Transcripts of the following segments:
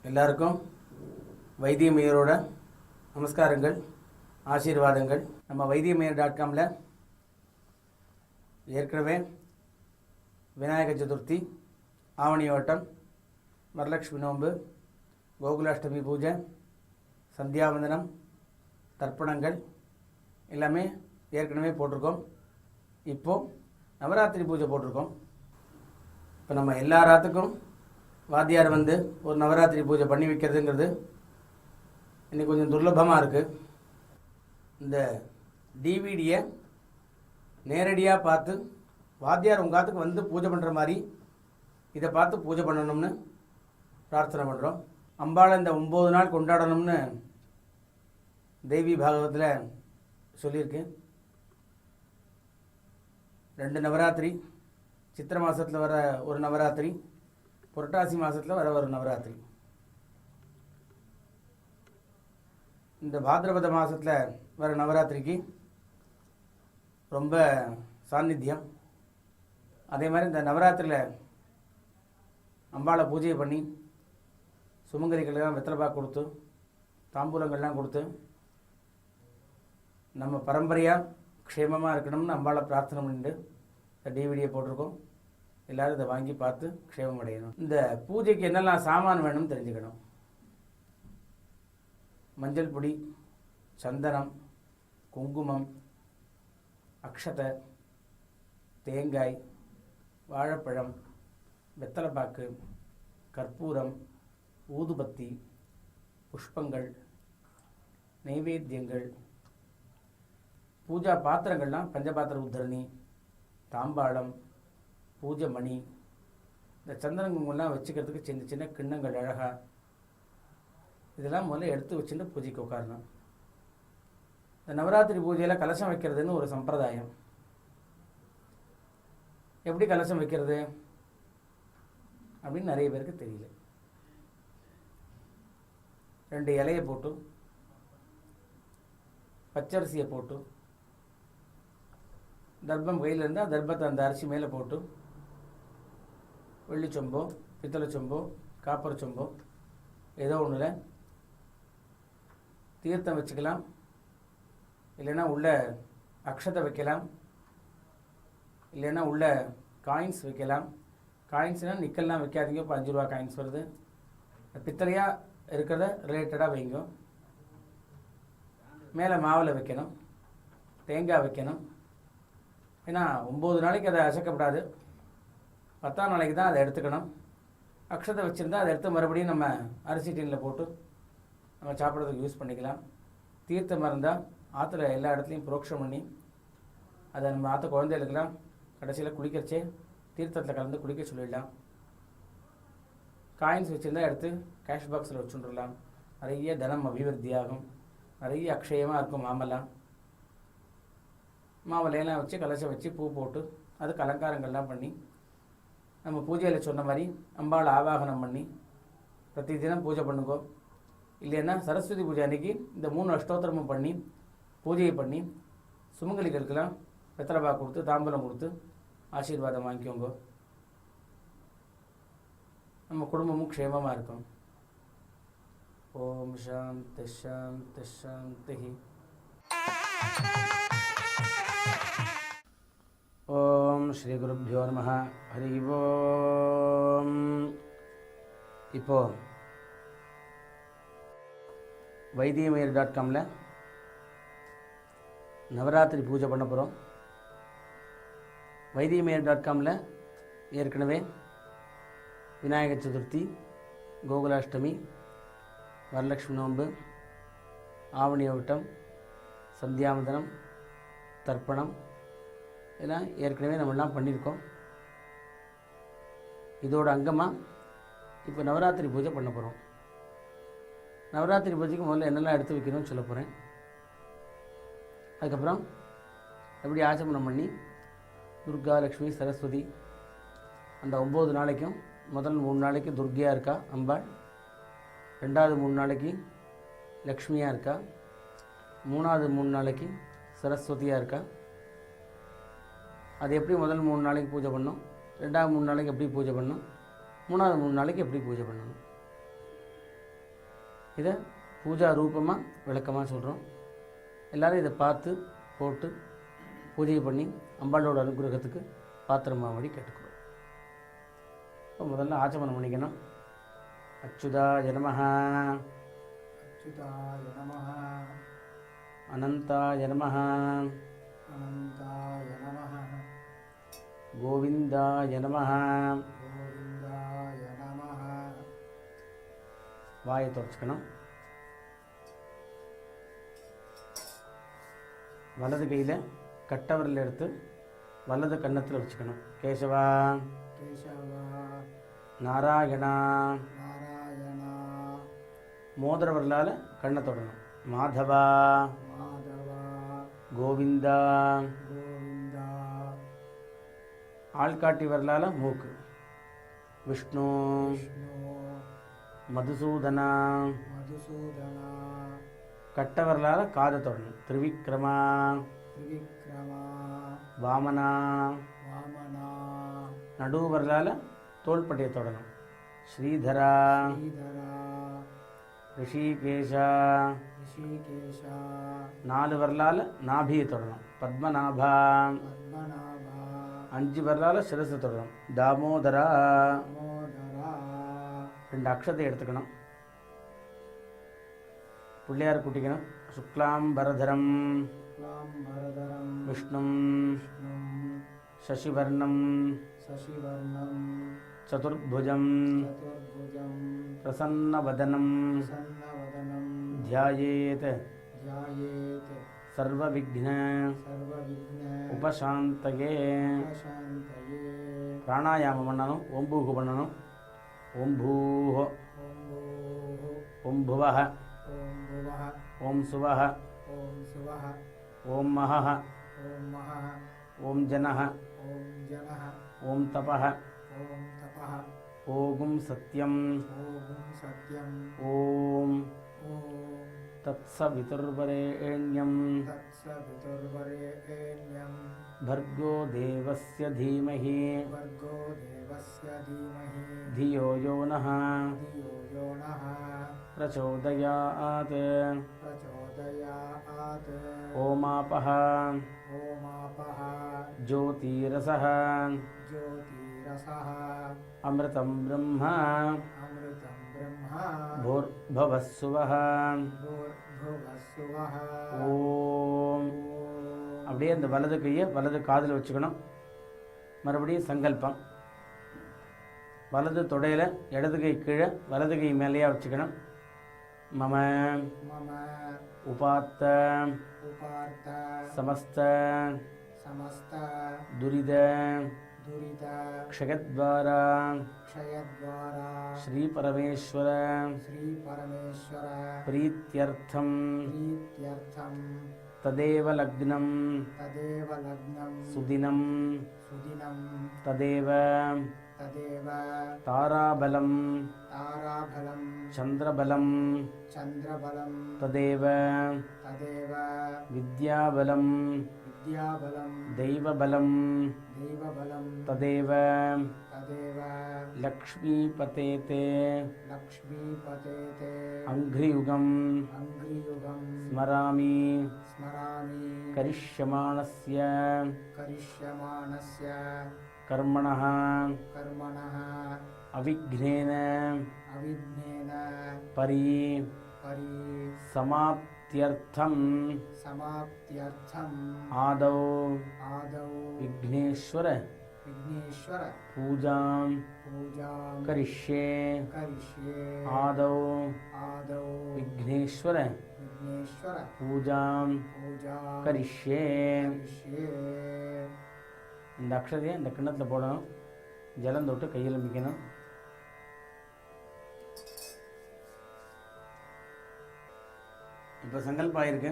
எல்லாருக்கும் வைத்தியமயரோட நமஸ்காரங்கள், ஆசீர்வாதங்கள். நம்ம வைத்தியமயர்.comல ஏற்கனவே விநாயக சதுர்த்தி, ஆவணி வட்டம், வரலட்சுமி நோன்பு, கோகுலாஷ்டமி பூஜை, சந்தியாவந்தனம், தர்ப்பணங்கள் எல்லாமே ஏற்கனவே போட்டிருக்கோம். இப்போது நவராத்திரி பூஜை போட்டிருக்கோம். இப்போ நம்ம எல்லா ராத்துக்கும் வாத்தியார் வந்து ஒரு நவராத்திரி பூஜை பண்ணி வைக்கிறதுங்கிறது இன்றைக்கி கொஞ்சம் துர்லபமாக இருக்குது. இந்த டிவிடியை நேரடியாக பார்த்து வாத்தியார் உங்கள் காத்துக்கு வந்து பூஜை பண்ணுற மாதிரி இதை பார்த்து பூஜை பண்ணணும்னு பிரார்த்தனை பண்ணுறோம். அம்பாளை இந்த 9 நாள் கொண்டாடணும்னு தேவி பாகவத்தில் சொல்லியிருக்கு. 2 நவராத்திரி, சித்திரை மாதத்தில் வர ஒரு நவராத்திரி, புரட்டாசி மாதத்தில் வர ஒரு நவராத்திரி. இந்த பாத்ரபத மாதத்தில் வர நவராத்திரிக்கு ரொம்ப சாநித்தியம். அதே மாதிரி இந்த நவராத்திரியில் அம்பாளை பூஜை பண்ணி சுமங்கலிகளுக்கெல்லாம் வெத்தலைப்பாக்கு கொடுத்து தாம்பூலங்கள்லாம் கொடுத்து நம்ம பரம்பரையாக க்ஷேமமாக இருக்கணும்னு அம்பாளை பிரார்த்தனை பண்ணிட்டு இந்த டிவிடியை போட்டிருக்கோம். எல்லோரும் இதை வாங்கி பார்த்து க்ஷேமம் அடையணும். இந்த பூஜைக்கு என்னெல்லாம் சாமான் வேணும்னு தெரிஞ்சுக்கணும். மஞ்சள் பொடி, சந்தனம், குங்குமம், அக்ஷதை, தேங்காய், வாழைப்பழம், வெத்தலைப்பாக்கு, கற்பூரம், ஊதுபத்தி, புஷ்பங்கள், நைவேத்தியங்கள், பூஜா பாத்திரங்கள்லாம் பஞ்சபாத்திர உத்தரணி, தாம்பாளம், பூஜை மணி, இந்த சந்தன குங்குமம்லாம் வச்சுக்கிறதுக்கு சின்ன சின்ன கிண்ணங்கள் அழகாக இதெல்லாம் முதல்ல எடுத்து வச்சுட்டு பூஜைக்கு உட்காரணும். இந்த நவராத்திரி பூஜையில் கலசம் வைக்கிறதுன்னு ஒரு சம்பிரதாயம். எப்படி கலசம் வைக்கிறது அப்படின்னு நிறைய பேருக்கு தெரியல. 2 இலையை போட்டு, பச்சரிசியை போட்டு, தர்ப்பம் கையில் இருந்தால் தர்ப்பத்தை அந்த அரிசி மேலே போட்டு, வெள்ளி சொம்போ, பித்தளை சொம்போ, காப்பர் சொம்போ ஏதோ ஒன்றில் தீர்த்தம் வச்சுக்கலாம். இல்லைன்னா உள்ள அக்ஷதை வைக்கலாம். இல்லைன்னா உள்ள காயின்ஸ் வைக்கலாம். காயின்ஸ்னால் நிக்கல்லாம் வைக்காதீங்க. இப்போ 5 ரூபா காயின்ஸ் வருது. பித்தளையாக இருக்கிறத ரிலேட்டடாக வைங்க. மேலே மாவில் வைக்கணும், தேங்காய் வைக்கணும். ஏன்னா 9 நாளைக்கு அதை அசைக்கப்படாது. 10ஆம் நாளைக்கு தான் அதை எடுத்துக்கணும். அக்ஷதை வச்சுருந்தா அதை எடுத்து மறுபடியும் நம்ம அரிசி டீனில் போட்டு நம்ம சாப்பிட்றதுக்கு யூஸ் பண்ணிக்கலாம். தீர்த்தம் இருந்தால் ஆற்றுல எல்லா இடத்துலையும் புரோக்ஷம் பண்ணி அதை நம்ம ஆற்ற குழந்தைகளுக்கெல்லாம் கடைசியில் குளிக்கிறச்சே தீர்த்தத்தில் கலந்து குளிக்க சொல்லிடலாம். காயின்ஸ் வச்சுருந்தா எடுத்து கேஷ் பாக்ஸில் வச்சுட்டுலாம். நிறைய தனம் அபிவிருத்தியாகும். நிறைய அக்ஷயமாக இருக்கும். மாவிலையெல்லாம் வச்சு கலசம் வச்சு பூ போட்டு அதுக்கு அலங்காரங்கள்லாம் பண்ணி நம்ம பூஜையில் சொன்ன மாதிரி அம்பாளை ஆவாகனம் பண்ணி பிரதி தினம் பூஜை பண்ணுங்கோ. இல்லைன்னா சரஸ்வதி பூஜை அன்றைக்கி இந்த 3 அஷ்டோத்திரமும் பண்ணி பூஜையை பண்ணி சுமங்கலிகளுக்கெல்லாம் வெத்தலைப்பாக்கு கொடுத்து தாம்பூலம் கொடுத்து ஆசீர்வாதம் வாங்கிக்கோங்க. நம்ம குடும்பமும் க்ஷேமமாக இருக்கும். ஓம் சாந்தி சாந்தி சாந்தி. ஓம் ஸ்ரீ குருப்யோ நமஹ. ஹரி ஓம். இப்போது வைத்தியமயர்.comல நவராத்திரி பூஜை பண்ண போகிறோம். வைத்தியமயர்.comல ஏற்கனவே விநாயக சதுர்த்தி, கோகுலாஷ்டமி, வரலட்சுமி நோன்பு, ஆவணி வட்டம், சந்தியாவந்தனம், தர்ப்பணம் இதெல்லாம் ஏற்கனவே நம்மெல்லாம் பண்ணியிருக்கோம். இதோட அங்கமாக இப்போ நவராத்திரி பூஜை பண்ண போகிறோம். நவராத்திரி பூஜைக்கு முதல்ல என்னெல்லாம் எடுத்து வைக்கணும்னு சொல்ல போகிறேன். அதுக்கப்புறம் எப்படி ஆச்சமனம் பண்ணி துர்கா, லக்ஷ்மி, சரஸ்வதி அந்த 9 நாளைக்கும் முதல் 3 நாளைக்கு துர்கையாக இருக்கா அம்பாள், 2வது 3 நாளைக்கு லக்ஷ்மியாக இருக்கா, 3வது 3 நாளைக்கு சரஸ்வதியாக இருக்கா. அது எப்படி முதல் 3 நாளைக்கு பூஜை பண்ணோம், 2வது 3 நாளைக்கு எப்படி பூஜை பண்ணணும், 3வது 3 நாளைக்கு எப்படி பூஜை பண்ணணும். இதை பூஜா ரூபமாக விளக்கமாக சொல்கிறோம். எல்லோரும் இதை பார்த்து போட்டு பூஜை பண்ணி அம்பாளோட அனுகிரகத்துக்கு பாத்திரமாவடி கேட்டுக்கிறோம். இப்போ முதல்ல ஆச்சமனம் பண்ணிக்கணும். அச்சுதாய நமஹ, அச்சுதாய நமஹ, அனந்தாய நமஹ, அனந்தாய நமஹ, கோவிந்தாய நமஹ. கோவிந்தாய நமஹ. வாயை துடைச்சிக்கணும். வலது கையில் கட்டவரில் எடுத்து வலது கன்னத்தில் வச்சுக்கணும். கேசவா, கேசவா, நாராயணா. நாராயணா, மோதிர விரலால் கண்ணை தொடணும். மாதவா, மாதவா, கோவிந்தா. கோவிந்தா, ஆள்காட்டி விரலால் மூக்கு. விஷ்ணு, விஷ்ணு, மதுசூதனா. மதுசூதனா, கட்ட விரலால் காதை தொடணும். திரிவிக்ரமா, திரிவிக்ரமா, வாமனா. வாமனா, நடு விரலால் தோள்பட்டையை தொடணும். ஸ்ரீதரா, ஸ்ரீதரா, ரிஷிகேஷா. ரிஷிகேஷா, 4 விரலால் நாபியை தொடணும். பத்மநாபா. பத்மநாபா, 5 விரலால் சிரசை தொடணும். தாமோதரா. தாமோதரா. 2 அக்ஷத்தை எடுத்துக்கணும். பிள்ளையார் குட்டிக்கணும். சுக்லாம் பரதரம் शुक्लाम्बरधरं விஷ்ணும் विष्णुं சசிவர்ணம் शशिवर्णं சதுர்புஜம் चतुर्भुजं பிரசன்னவதனம் प्रसन्नवदनं ध्यायेत ध्यायेत् सर्वविघ्न सर्वविघ्न உபசாந்தயே. उपशान्तये. பிராணாயாமம் பண்ணணும். ஓம்பூகு பண்ணணும். ஓம் பூஹ ॐ भूः ஓம் புவஹ ॐ भुवः ஓம் சுவஹ ॐ सुवः ஓம் மஹஹ ॐ महः ஓம் ஜனஹ ॐ जनः ஓம் தபஹ ॐ तपः ஓகும் சத்யம் ॐ सत्यं ஓம் ॐ தத்சவிதுர்வரேண்யம் तत्सवितुर्वरेण्यं भर्गो देवस्य धीमहि भर्गो देवस्य धीमहि धियो यो नः धियो यो नः प्रचोदयात्. प्रचोदयात्. ओमापः ओमापः ज्योतिरसः ज्योतिरसः अमृतं ब्रह्म अमृतं ब्रह्म भूर्भुवः सुवः. भूर्भुवः सुवः. ஓம். அப்படியே அந்த வலது கையை வலது காதில் வச்சுக்கணும். மறுபடியும் சங்கல்பம். வலது தொடையில் இடது கை கீழே வலது கை மேலேயே வச்சுக்கணும். மம मम உபாத்த उपार्थ சமஸ்த समस्त துரித दुरित க்ஷயத்வாரா क्षयद्वारा ஸ்ரீபரமேஸ்வர श्रीपरमेश्वर பிரீத்யர்த்தம் प्रीत्यर्थं ததேவ லக்னம் तदेव लग्नं சுதினம் सुदिनं ததேவ तदेव தாராபலம் ताराबलं சந்திரபலம் चन्द्रबलं ததேவ तदेव வித்யாபலம் विद्याबलं தெய்வபலம் दैवबलं ததேவ तदेव லக்ஷ்மீபதே தே लक्ष्मीपते ते அங்க்ரியுகம் अङ्घ्रियुगं ஸ்மராமி स्मरामि கரிஷ்யமாணஸ்ய करिष्यमाणस्य கர்மணः कर्मणः அவிக்னேன अविघ्नेन பரி परि சமாப்த்யர்த்தம் समाप्त्यर्थम् ஆதௌ आदौ விக்னேஸ்வர विघ्नेश्वर பூஜாம் पूजां கரிஷ்யே. करिष्ये. ஆதௌ आदौ விக்னேஸ்வர विघ्नेश्वर பூஜாம் पूजां கரிஷ்யே. करिष्ये. இந்த அக்ஷதையை இந்த கிண்ணத்தில் போடணும். ஜலம் தொட்டு கையில் மிக்கணும். இப்போ சங்கல்பம் ஆயிருக்கு.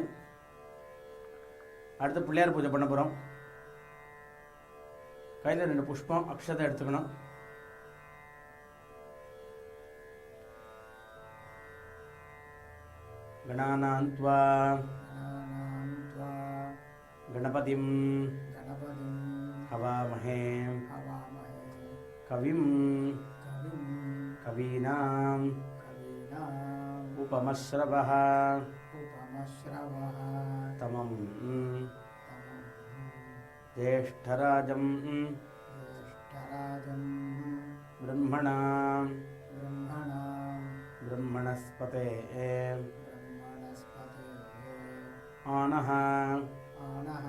அடுத்து பிள்ளையார் பூஜை பண்ண போகிறோம். கையில் 2 புஷ்பம் அக்ஷதை எடுத்துக்கணும். கணானாந்த்வா गणानां त्वा கணபதிம் गणपतिं ஹவாமஹே हवामहे கவிம் कविं கவீனாம் कवीनाम् उपमश्रवः उपमश्रवः तमं तमं ज्येष्ठराजं ज्येष्ठराजं ब्रह्मणा ब्रह्मणां ब्रह्मणस्पते ब्रह्मणस्पते आनः आनः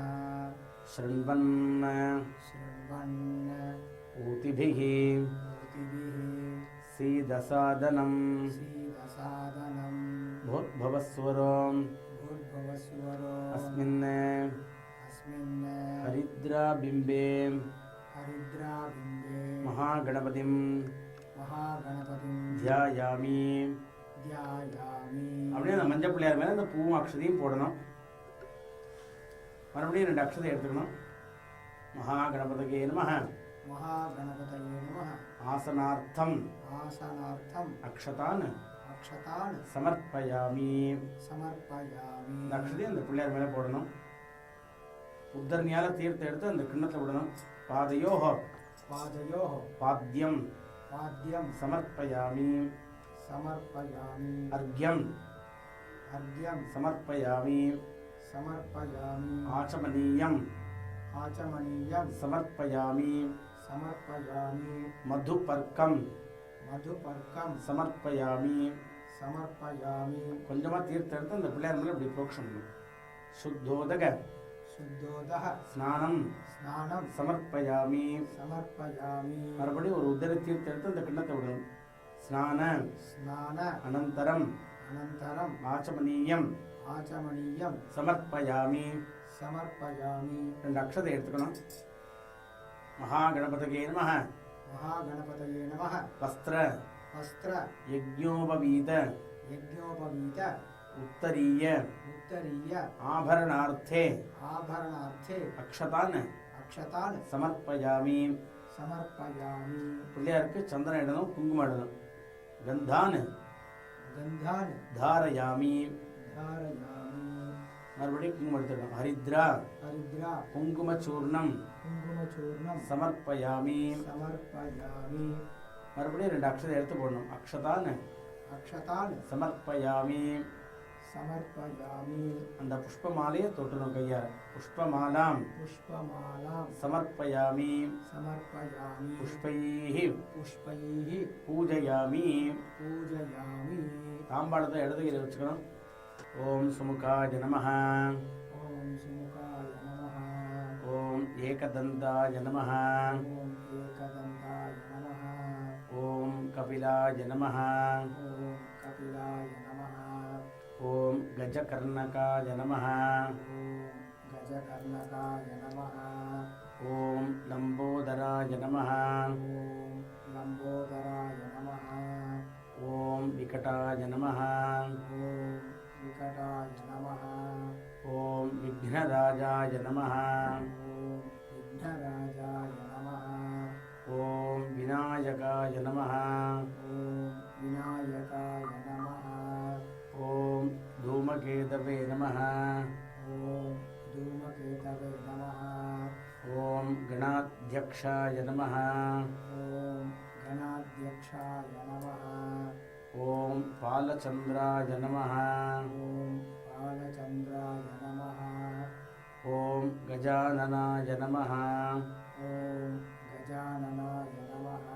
शृण्वन् शृण्वन् ऊतिभिः ऊतिभिः सीदसादनं सीदसादनं भूर्भुवस्वरो भूर्भुवस्वरो अस्मिन् अस्मिन् हरिद्राबिम्बे हरिद्राबिम्बे महागणपतिं महागणपतिं ध्यायामि. ध्यायामि. அப்படியே அந்த மஞ்சள் பிள்ளையார் மேலே அந்த பூவும் அக்ஷதையும் போடணும். மறுபடியும் 2 அக்ஷதை எடுத்துக்கணும். மகாகணபதியே நமः. महागणपतये नमः. ஆசனார்த்தம் आसनार्थम् அக்ஷதான் अक्षतान् சமர்ப்பயாமி. समर्पयामि. இந்த அக்ஷதையும் அந்த பிள்ளையார் மேலே போடணும். உத்தரணியால தீர்த்தம் எடுத்து அந்த கிண்ணத்தில் விடணும். பாதையோஹ पादयोः பாத்யம் पाद्यं சமர்ப்பயாமி. समर्पयामि. अर्घ्यं अर्घ्यं समर्पयामि. समर्पयामि. आचमनीयं आचमनीयं समर्पयामि. समर्पयामि. मधुपर्कं मधुपर्कं समर्पयामि. समर्पयामि. கொஞ்சமா தீர்த்தம் எடுத்து அந்த பிள்ளையார் மேலே இப்படி புரோக்ஷம் பண்ணணும். சுத்தோதக शुद्धोदः ஸ்நானம் स्नानं சமர்ப்பயாமி. समर्पयामि. மறுபடியும் ஒரு உதர தீர்த்தம் எடுத்து அந்த கிண்ணத்தை விடணும். ஸ்நான स्नान அனந்தரம் अनन्तरम् ஆச்சமனீயம் आचमनीयं சமர்ப்பயாமி. समर्पयामि. 2 அக்ஷதை எடுத்துக்கணும். மகாகணபதியே நமः. महागणपतये नमः. வஸ்திர वस्त्र யஜ்ஞோபவீத यज्ञोपवीत உத்தரீய उत्तरीय ஆபரணார்த்தே आभरणार्थे அக்ஷதான் अक्षतान् சமர்ப்பயாமி. समर्पयामि. பிள்ளையாருக்கு சந்தனம் இடணும், குங்குமம் இடணும். கந்தான் गन्धान् தாரயாமி. धारयामि. மறுபடியும் குங்குமம் எடுத்துக்கணும். ஹரித்ரா हरिद्रा குங்குமச்சூர்ணம் कुङ्कुमचूर्णं சமர்ப்பயாமி. समर्पयामि. மறுபடியும் 2 அக்ஷதை எடுத்து போடணும். அக்ஷதான் अक्षतान् சமர்ப்பயாமி. समर्पयामि. அந்த புஷ்பமாலையை தொட்டணும் கையால். புஷ்பமாலாம் पुष्पमालां சமர்ப்பயாமி. समर्पयामि. புஷ்பைः पुष्पैः பூஜயாமி. पूजयामि. தாம்பாளத்தை இடதுகையில் வச்சுக்கணும். ஓம் சுமுகாய நமः. ॐ सुमुखाय नमः. ஓம் ஏகதந்தாய நமः. ॐ एकदन्ताय नमः. ஓம் கபிலாய நமः. ॐ कपिलाय नमः. ஓம் கஜகர்ணகாய நமः. ॐ गजकर्णकाय नमः. ஓம் லம்போதராய நமः. ॐ लम्बोदराय नमः. ஓம் விகடாய நமः. ॐ विकटाय नमः. ஓம் விக்னராஜாய நமः. ॐ विघ्नराजाय नमः. ஓம் விநாயகாய நமः. ॐ विनायकाय नमः. ஓம் தூமகேதவே நமः. ॐ धूमकेतवे नमः. ஓம் கணாத்யக்ஷாய நமः. ॐ गणाध्यक्षाय नमः. ஓம் பாலச்சந்திராய நமः. ॐ बालचन्द्राय नमः. ஓம் கஜானனாய நமः. ॐ गजाननाय नमः.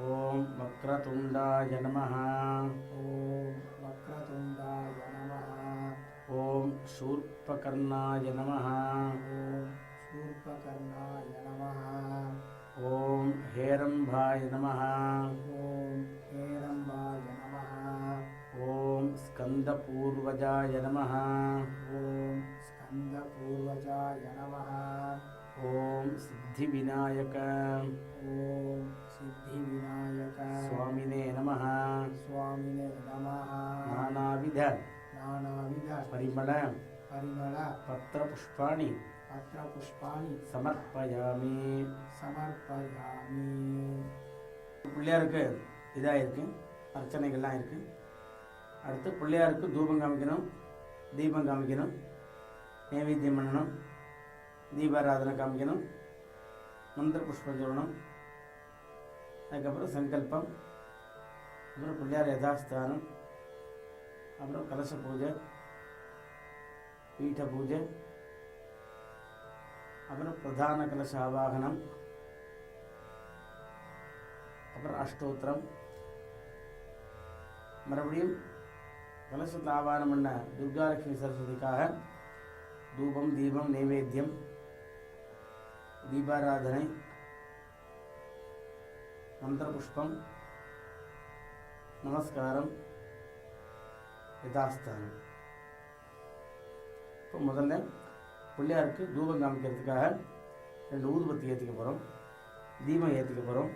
ஓம் வக்ரதுண்டாய நமः. ॐ वक्रतुण्डाय नमः. ஓம் शूर्पकर्णाय நமः. ॐ शूर्पकर्णाय नमः. ஓம் ஹேரம்பாய நமः. ॐ हेरम्बाय नमः. ஓம் ஸ்கந்தபூர்வஜாய நமः. ॐ स्कन्दपूर्वजाय नमः. ஓம் சித்திவிநாயக ॐ सिद्धिविनायक சுவாமினே நமः. स्वामिने नमः. நானாவித नानाविध பரிமள परिमळ பத்திரபுஷ்பாணி पत्रपुष्पाणि சமர்ப்பயாமி. समर्पयामि. பிள்ளையாருக்கு இதாக இருக்கு, அர்ச்சனைகள்லாம் இருக்கு. அடுத்து பிள்ளையாருக்கு தூபம் காமிக்கணும், தீபம் காமிக்கணும், நைவேத்தியம் பண்ணணும், தீபாராதனை காமிக்கணும், மந்திர புஷ்பம் சொல்லணும். அதுக்கப்புறம் சங்கல்பம், அப்புறம் பிள்ளையார் யதாஸ்தானம், அப்புறம் கலச பூஜை, பீఠ பூஜை, அப்புறம் பிரதான கலச ஆவாகனம், அப்புறம் அஷ்டோத்திரம், மறுபடியும் கலசத்தில் ஆவாகனம் பண்ண துர்காலட்சுமி சரஸ்வதிக்காக தூபம், தீபம், நைவேத்தியம், தீபாராதனை, மந்திர புஷ்பம், நமஸ்காரம், யதாஸ்தானம். இப்போ முதல்ல பிள்ளையாருக்கு தூபம் காமிக்கிறதுக்காக 2 ஊதுபத்தி ஏற்றிக்க போகிறோம், தீபம் ஏற்றிக்க போகிறோம்.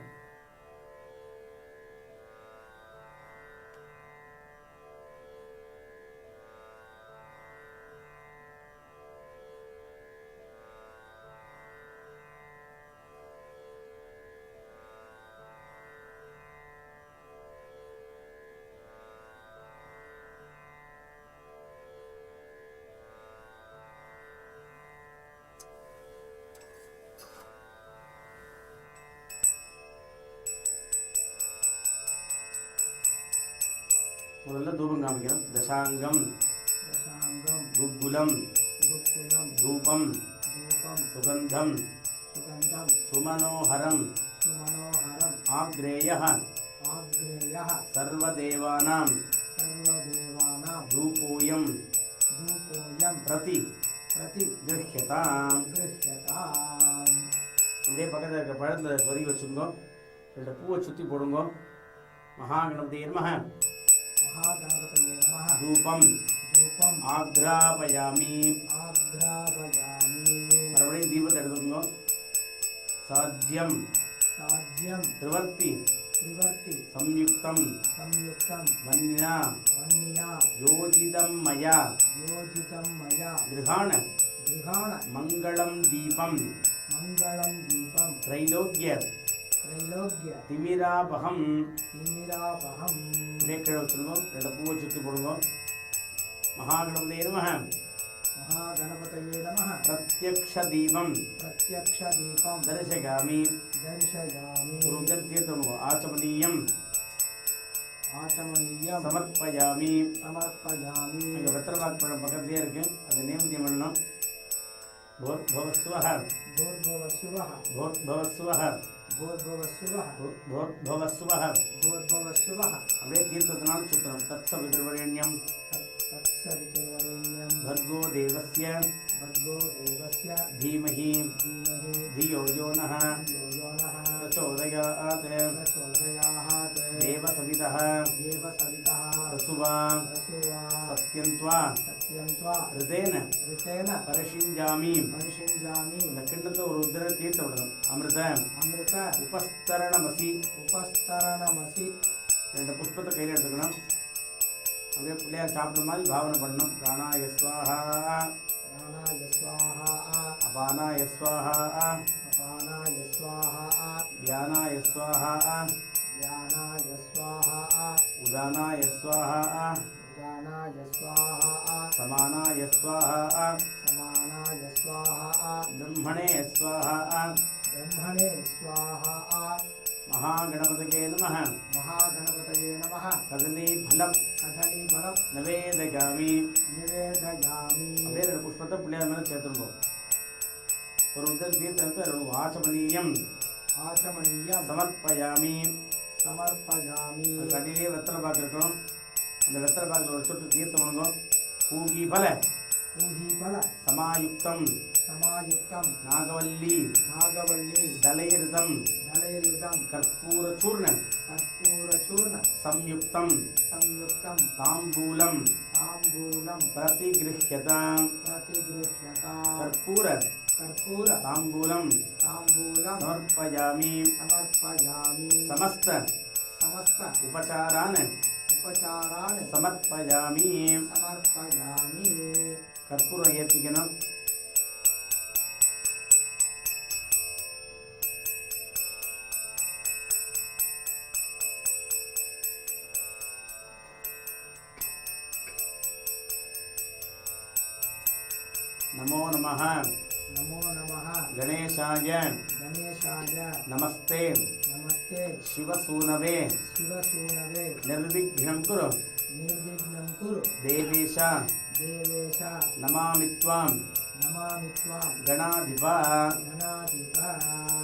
முதல்ல தூபம் காமிக்கிறோம். தசாங்கம், दशांगम, குக்குலம், गुक्कुलम, தூபம், धूपम, சுகந்தம், सुगंधम, சுமனோஹரம், सुमनोहरम, ஆக்ரேயः, आग्रेयः, சர்வதேவானாம் सर्वदेवानां தூபோயம் धूपोऽयं பிரதி प्रति கிருஹ்யதாம். गृह्यताम्. அப்படியே பக்கத்தில் இருக்க பழத்தில் சொருகி வச்சுருங்கோ. 2 பூவை சுற்றி போடுங்க. மகாகணபதியே நமः. महागणपतये नमः. தூபம் धूपम् ஆக்ராபயாமி. आघ्रापयामि. மறுபடியும் தீபத்தை எடுத்துக்கோங்க. சாஜ்யம் साज्यं திரிவர்த்தி त्रिवर्ति சம்யுக்தம் संयुक्तं வன்னினா वह्निना யோஜிதம் மயா योजितं मया கிருஹாண गृहाण மங்களம் தீபம் मङ्गलं दीपं த்ரைலோக்ய त्रैलोक्य திமிராபகம். तिमिरापहम्. அப்படியே கீழே வச்சுருங்க. 2 பூவை சுற்றி போடுங்க. மகாகணபதியே நமः. महागणपतये नमः. பிரத்யக்ஷ தீபம் प्रत्यक्षदीपं தரிசகாமி. दर्शयामि. ஒரு உதர் தீர்த்தம் ஆச்சமனீயம் आचमनीयं சமர்ப்பயாமி. समर्पयामि. அங்கே வெத்தலைபாக்கு பழம் பக்கத்துலேயே இருக்கு, அதை நேமத்தியம் பண்ணணும். भोर्भवस्वः भूर्भुवस्सुवः भोर्भवस्वः भूर्भुवस्सुवः भोर्भवस्वः भूर्भुवस्सुवः அப்படியே தீர்த்தத்தினால் சுத்தம். தத்சவிதுர்வரேண்யம் तत्सवितुर्वरेण्यं भर्गो देवस्य भर्गो देवस्य धीमहि धीमहि धियो यो नः धियो यो नः प्रचोदयात्. प्रचोदयात्. देवसवितः देवसवितः प्रसुवा प्रसुवा सत्यं त्वा सत्यं त्वा ऋतेन ऋतेन परिषिञ्जामि. परिषिञ्जामि. இந்த கிண்ணத்தை ஒரு உத்திர தீர்த்த விடணும். அமிர்த अमृत உபஸ்தரணமசி. उपस्तरणमसि. 2 புஷ்பத்தை கையில் எடுத்துக்கணும். அப்படியே பிள்ளையார் சாப்பிட்ற மாதிரி பாவனை பண்ணணும். பிராணாய ஸ்வாஹா प्राणाय स्वाहा அபானாய ஸ்வாஹா अपानाय स्वाहा தியானாய ஸ்வாஹா ज्ञानाय स्वाहा உதானாய ஸ்வாஹா उदानाय स्वाहा சமானாய ஸ்வாஹா समानाय स्वाहा பிரம்மணே ஸ்வாஹா. ब्रह्मणे स्वाहा. மகாகணபதியே நமः. महागणपतये नमः. கதலீஃபலம் कदलीफलं நவேதகாமி. निवेदयामि. அப்படியே 2 புஷ்பத்தை பிள்ளையார் மேலே சேர்த்துருப்போம். ஒரு உதர் தீர்த்தத்தை ஆச்சமனீயம் आचमनीयं சமர்ப்பயாமி. समर्पयामि. கடையிலே வெத்தலை பாக்கு இருக்கணும். அந்த வெத்தலை பாக்கில் ஒரு சொட்டு தீர்த்தம் பண்ணுங்க. பூகி பல पूहीफल சமாயுக்தம் समायुक्तं நாகவல்லி नागवल्ली தலையிருதம் दलैर्युतं கற்பூர சூர்ண कर्पूरचूर्ण சம்யுக்தம் संयुक्तं தாம்பூலம் ताम्बूलं பிரதிகிருஹ்யதாம். प्रतिगृह्यताम्. கற்பூர कर्पूर தாம்பூலம் ताम्बूलं சமர்ப்பயாமி. समर्पयामि. சமஸ்த समस्त உபசாரான் उपचारान् சமர்ப்பயாமி. समर्पयामि. கற்பூரம் ஏற்றிக்கணும். நமோ நமः. नमो नमः கணேசாய गणेशाय. நமஸ்தே. नमस्ते சிவசூனவே शिवसूनवे. நிர்விக்னம் குரு. निर्विघ्नं कुरु. कुरु देवेश देवेश नमामि त्वां नमामि त्वां गणाधिप गणाधिप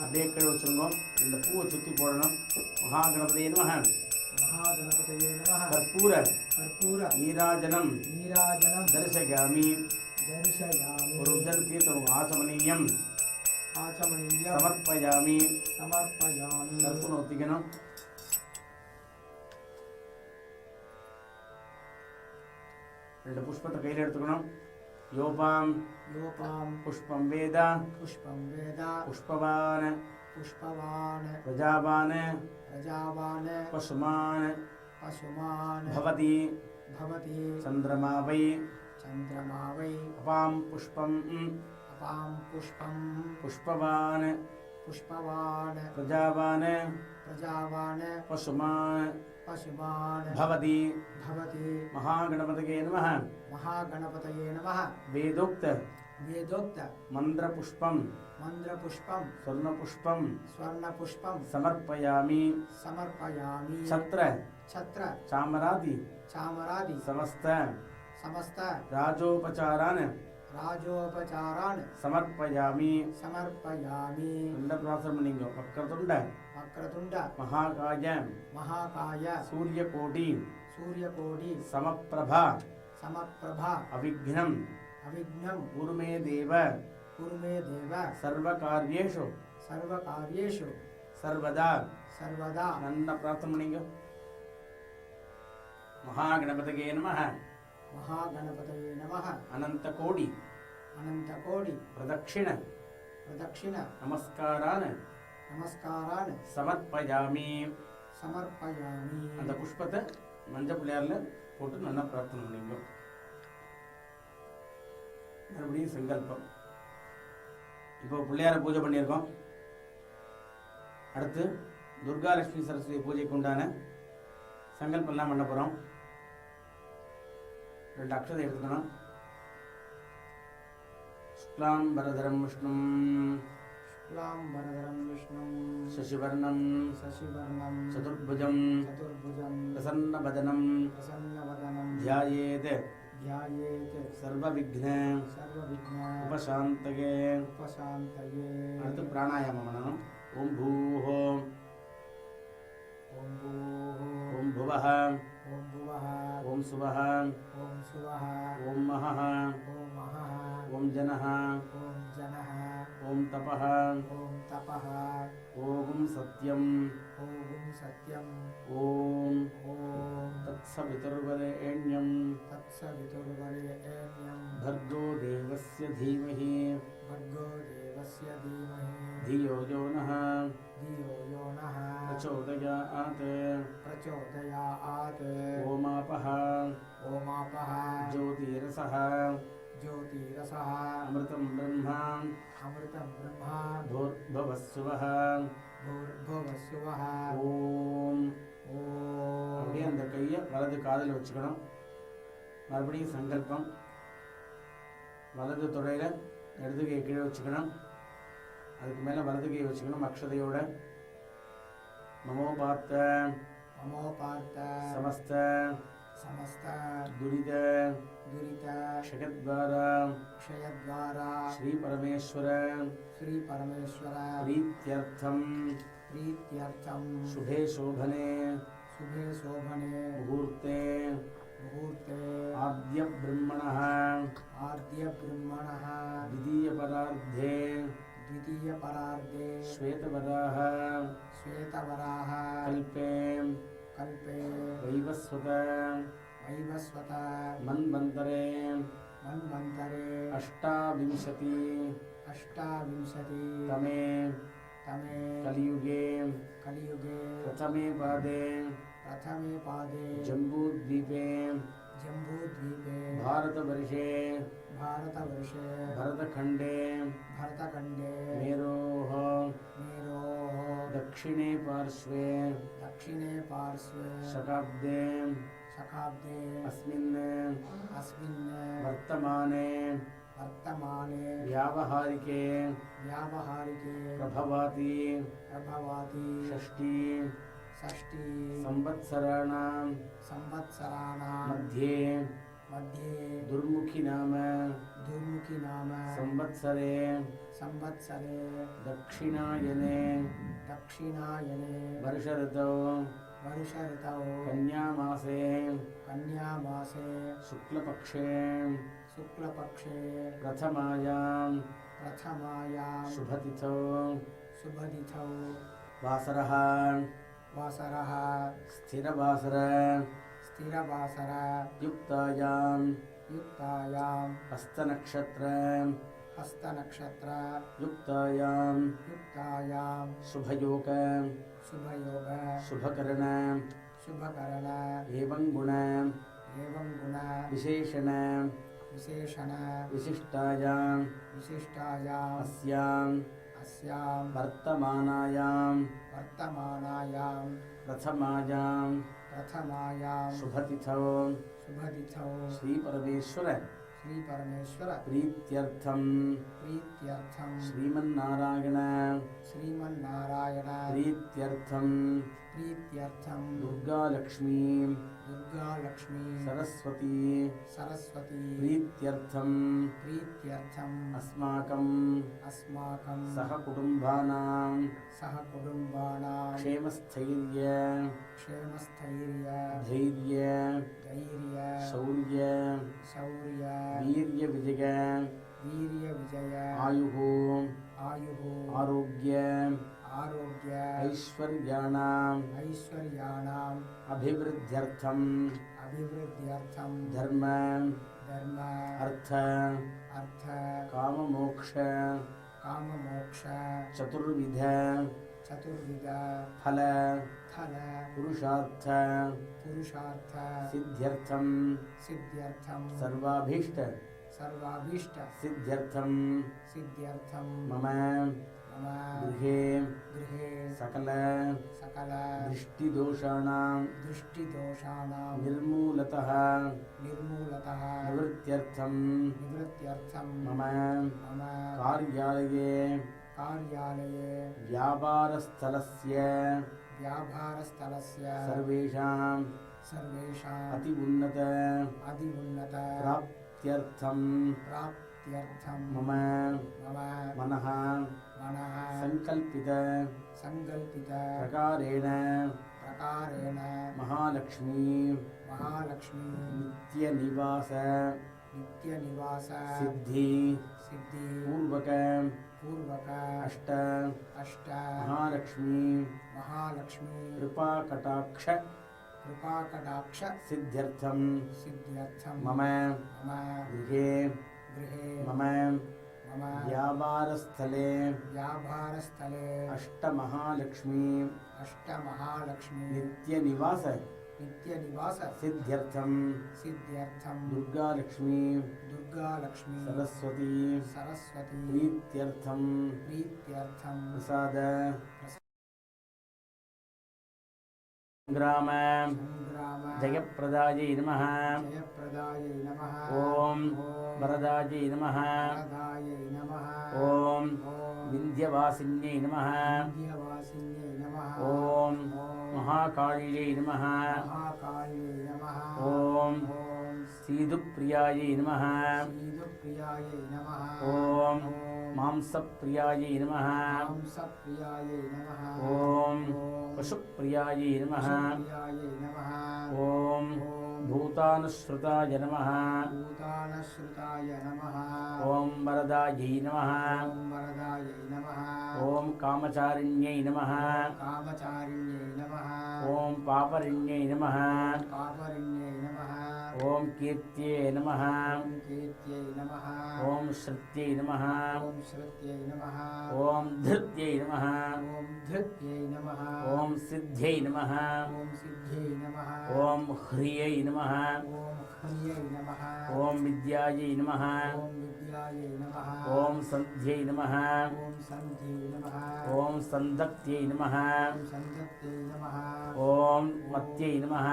அப்படியே கீழே வச்சுருங்க. இந்த பூவை சுற்றி போடணும். மகாகணபதியே நமः. महागणपतये नमः கற்பூர कर्पूर நீராஜனம் नीराजनं தரிசயாமி. दर्शयामि ஒரு உஜ்ஜல தீர்த்தம் ஆச்சமனீயம் आचमनीयं சமர்ப்பயாமி. समर्पयामि கற்பூரம் ஊற்றிக்கணும். ரெண்டு புஷ்பத்தை கையில் எடுத்துக்கணும். யோபாம் योपां புஷ்பம் வேத पुष्पं वेद புஷ்பவான் पुष्पवान् பிரஜாவான் प्रजावान् பசுமான் पशुमान् பவதி भवति சந்திரமா வை चन्द्रमा वै அபாம் புஷ்பம் अपां पुष्पं புஷ்பவான் पुष्पवान् பிரஜாவான் प्रजावान् பசுமான் पशुमान् பவதி. भवति மகாகணபதியே நமः. महागणपतये नमः வேதோக்த वेदोक्त மந்திரபுஷ்பம் मन्त्रपुष्पं ஸ்வர்ணபுஷ்பம் स्वर्णपुष्पं சமர்ப்பயாமி. समर्पयामि சத்ர छत्र சாமராதி चामरादि சமஸ்த समस्त ராஜோபசாரான் राजोपचारान् சமர்ப்பயாமி. समर्पयामि நல்ல பிரார்த்தனை பண்ணிங்க. வக்கரதுண்ட वक्रतुण्ड மகாகாய महाकाय சூரியகோடி सूर्यकोटि சமப்பிரபா समप्रभा அவிக்னம் अविघ्नं குரு மே தேவ कुरु मे देव சர்வகாரியேஷு सर्वकार्येषु சர்வதா. सर्वदा நல்ல பிரார்த்தனை பண்ணிங்க. மகாகணபதியே நமः. महागणपतये नमः அனந்த கோடி अनन्तकोटि பிரதட்சிண प्रदक्षिण நமஸ்காரான் नमस्कारान् சமர்ப்பயாமி. समर्पयामि அந்த புஷ்பத்தை மஞ்சள் பிள்ளையாரில் போட்டு நல்லா பிரார்த்தனை பண்ணிங்க. மறுபடியும் சங்கல்பம். இப்போ பிள்ளையாரை பூஜை பண்ணியிருக்கோம். அடுத்து துர்கா லட்சுமி சரஸ்வதி பூஜைக்கு உண்டான சங்கல்பம்லாம் பண்ண போகிறோம். ரெண்டு அக்ஷதை எடுத்துக்கணும். சுக்லாம் பரதரம் விஷ்ணும் शुक्लाम्बरधरं विष्णुं சசிவர்ணம் शशिवर्णं சதுர்புஜம் चतुर्भुजं பிரசன்னவதனம் प्रसन्नवदनं ध्यायेत् ध्यायेत् சர்வவிக்ன सर्वविघ्न உபசாந்தகே. उपशान्तये அடுத்து பிராணாயாமம் பண்ணணும். ஓம் பூஹ ॐ भूः ஓம் புவஹ ॐ भुवः ஓம் சுவஹ ॐ सुवः ஓம் மஹஹ ॐ महः ஓம் ஜனஹ ॐ जनः ஓம் தபஹ ॐ तपः ஓம் சத்யம் ॐ सत्यं ஓம் ॐ தத்சவிதுர்வரேண்யம் तत्सवितुर्वरेण्यं भर्गो देवस्य धीमहि भर्गो देवस्य धीमहि धियो यो नः धियो यो नः प्रचोदयात्. प्रचोदयात् ओमापः ओमापः ज्योतिरसः ज्योतिरसः अमृतं ब्रह्म अमृतं ब्रह्मा भूर्भुवस्सुवः भूर्भुवस्सुवः ஓம். ॐ அப்படியே அந்த கையை வலது காதில் வச்சுக்கணும். மறுபடியும் சங்கல்பம். வலது தொடையில் இடது கையை கீழே வச்சுக்கணும். அதுக்கு மேலே வலது கையை வச்சுக்கணும் அக்ஷதையோட. நமோபாத்த ममोपार्थ समस्त समस्त दुरित दुरित क्षयद्वारा क्षयद्वारा श्री परमेश्वर श्री परमेश्वर प्रीत्यर्थम प्रीत्यर्थं शुभे शोभने शुभे शोभने मुहूर्ते मुहूर्ते आद्य ब्रह्मणः आद्य ब्रह्मणः द्वितीय परार्धे द्वितीय परार्धे श्वेतवराह श्वेतवराह कल्पे कल्पे वैवस्वत वैवस्वत मन्वन्तरे मन्वन्तरे अष्टाविंशति अष्टाविंशति तमे तमे कलियुगे कलियुगे प्रथमे पादे प्रथमे पादे जम्बूद्वीपे जम्बूद्वीपे भारतवर्षे भारतवर्षे भरतखण्डे भरतखण्डे मेरोः मेरोः दक्षिणे पार्श्वे दक्षिणे पार्श्वे शकाब्दे शकाब्दे अस्मिन् अस्मिन् वर्तमाने वर्तमाने व्यावहारिके व्यावहारिके प्रभवाति प्रभवाति षष्ठी षष्ठी संवत्सराणां मध्ये मध्ये दुर्मुखी नाम संवत्सरे दक्षिणायने वर्ष ऋतौ कन्यामासे शुक्लपक्षे प्रथमायां शुभतिथौ वासरः स्थिरवासर युक्तायां हस्तनक्षत्र युक्तायां शुभयोग शुभकरण एवं गुण विशेषण विशिष्टायां अस्यां वर्तमानायां प्रथमायां शुभतिथौ श्री परमेश्वर प्रीत्यर्थं श्रीमन्नारायण प्रीत्यर्थं दुर्गालक्ष्मी सरस्वती प्रीत्यर्थं अस्माकं सह कुटुम्बानां क्षेमस्थैर्य धैर्य शौर्य वीर्य विजय आयुः आरोग्य ऐश्वर्याणाम् अभिवृद्ध्यर्थं धर्म अर्थ काममोक्ष चतुर्विध फल पुरुषार्थ सिद्ध्यर्थं सर्वाभीष्ट सिद्ध्यर्थं मम गृहे सकल दृष्टिदोषाणां निर्मूलतः निवृत्त्यर्थं मम कार्यालये व्यापारस्थलस्य सर्वेषां अति उन्नत प्राप्त्यर्थं मम मनः संकल्पित प्रकारेण महालक्ष्मी नित्यनिवास सिद्धि पूर्वक अष्ट महालक्ष्मी कृपाकटाक्ष सिद्ध्यर्थं मम गृहे मम व्यापारस्थले अष्टमहालक्ष्मी नित्यनिवास सिद्ध्यर्थं दुर्गालक्ष्मी सरस्वती प्रीत्यर्थं प्रसाद संग्राम जयप्रदायै नमः ओम वरदायै नमः ओम विन्ध्यवासिन्यै नमः ओम महाकाल्यै नमः ओम सीधुप्रियायै नमः ओम मांसप्रियायै नमः ओम पशुप्रियायै नमः ओम भूतानुश्रुताय नमः ओम वरदायै नमः ओम कामचारिण्यै नमः ओम पापरिण्यै नमः ओम कीर्त्यै नमः ओम श्रुत्यै नमः ओम धृत्यै नमः ओम सिद्ध्यै नमः ओम ह्रियै नमः ओम विद्यायै नमः ओम संध्यै नमः ओम संदत्यै नमः ओम मत्यै नमः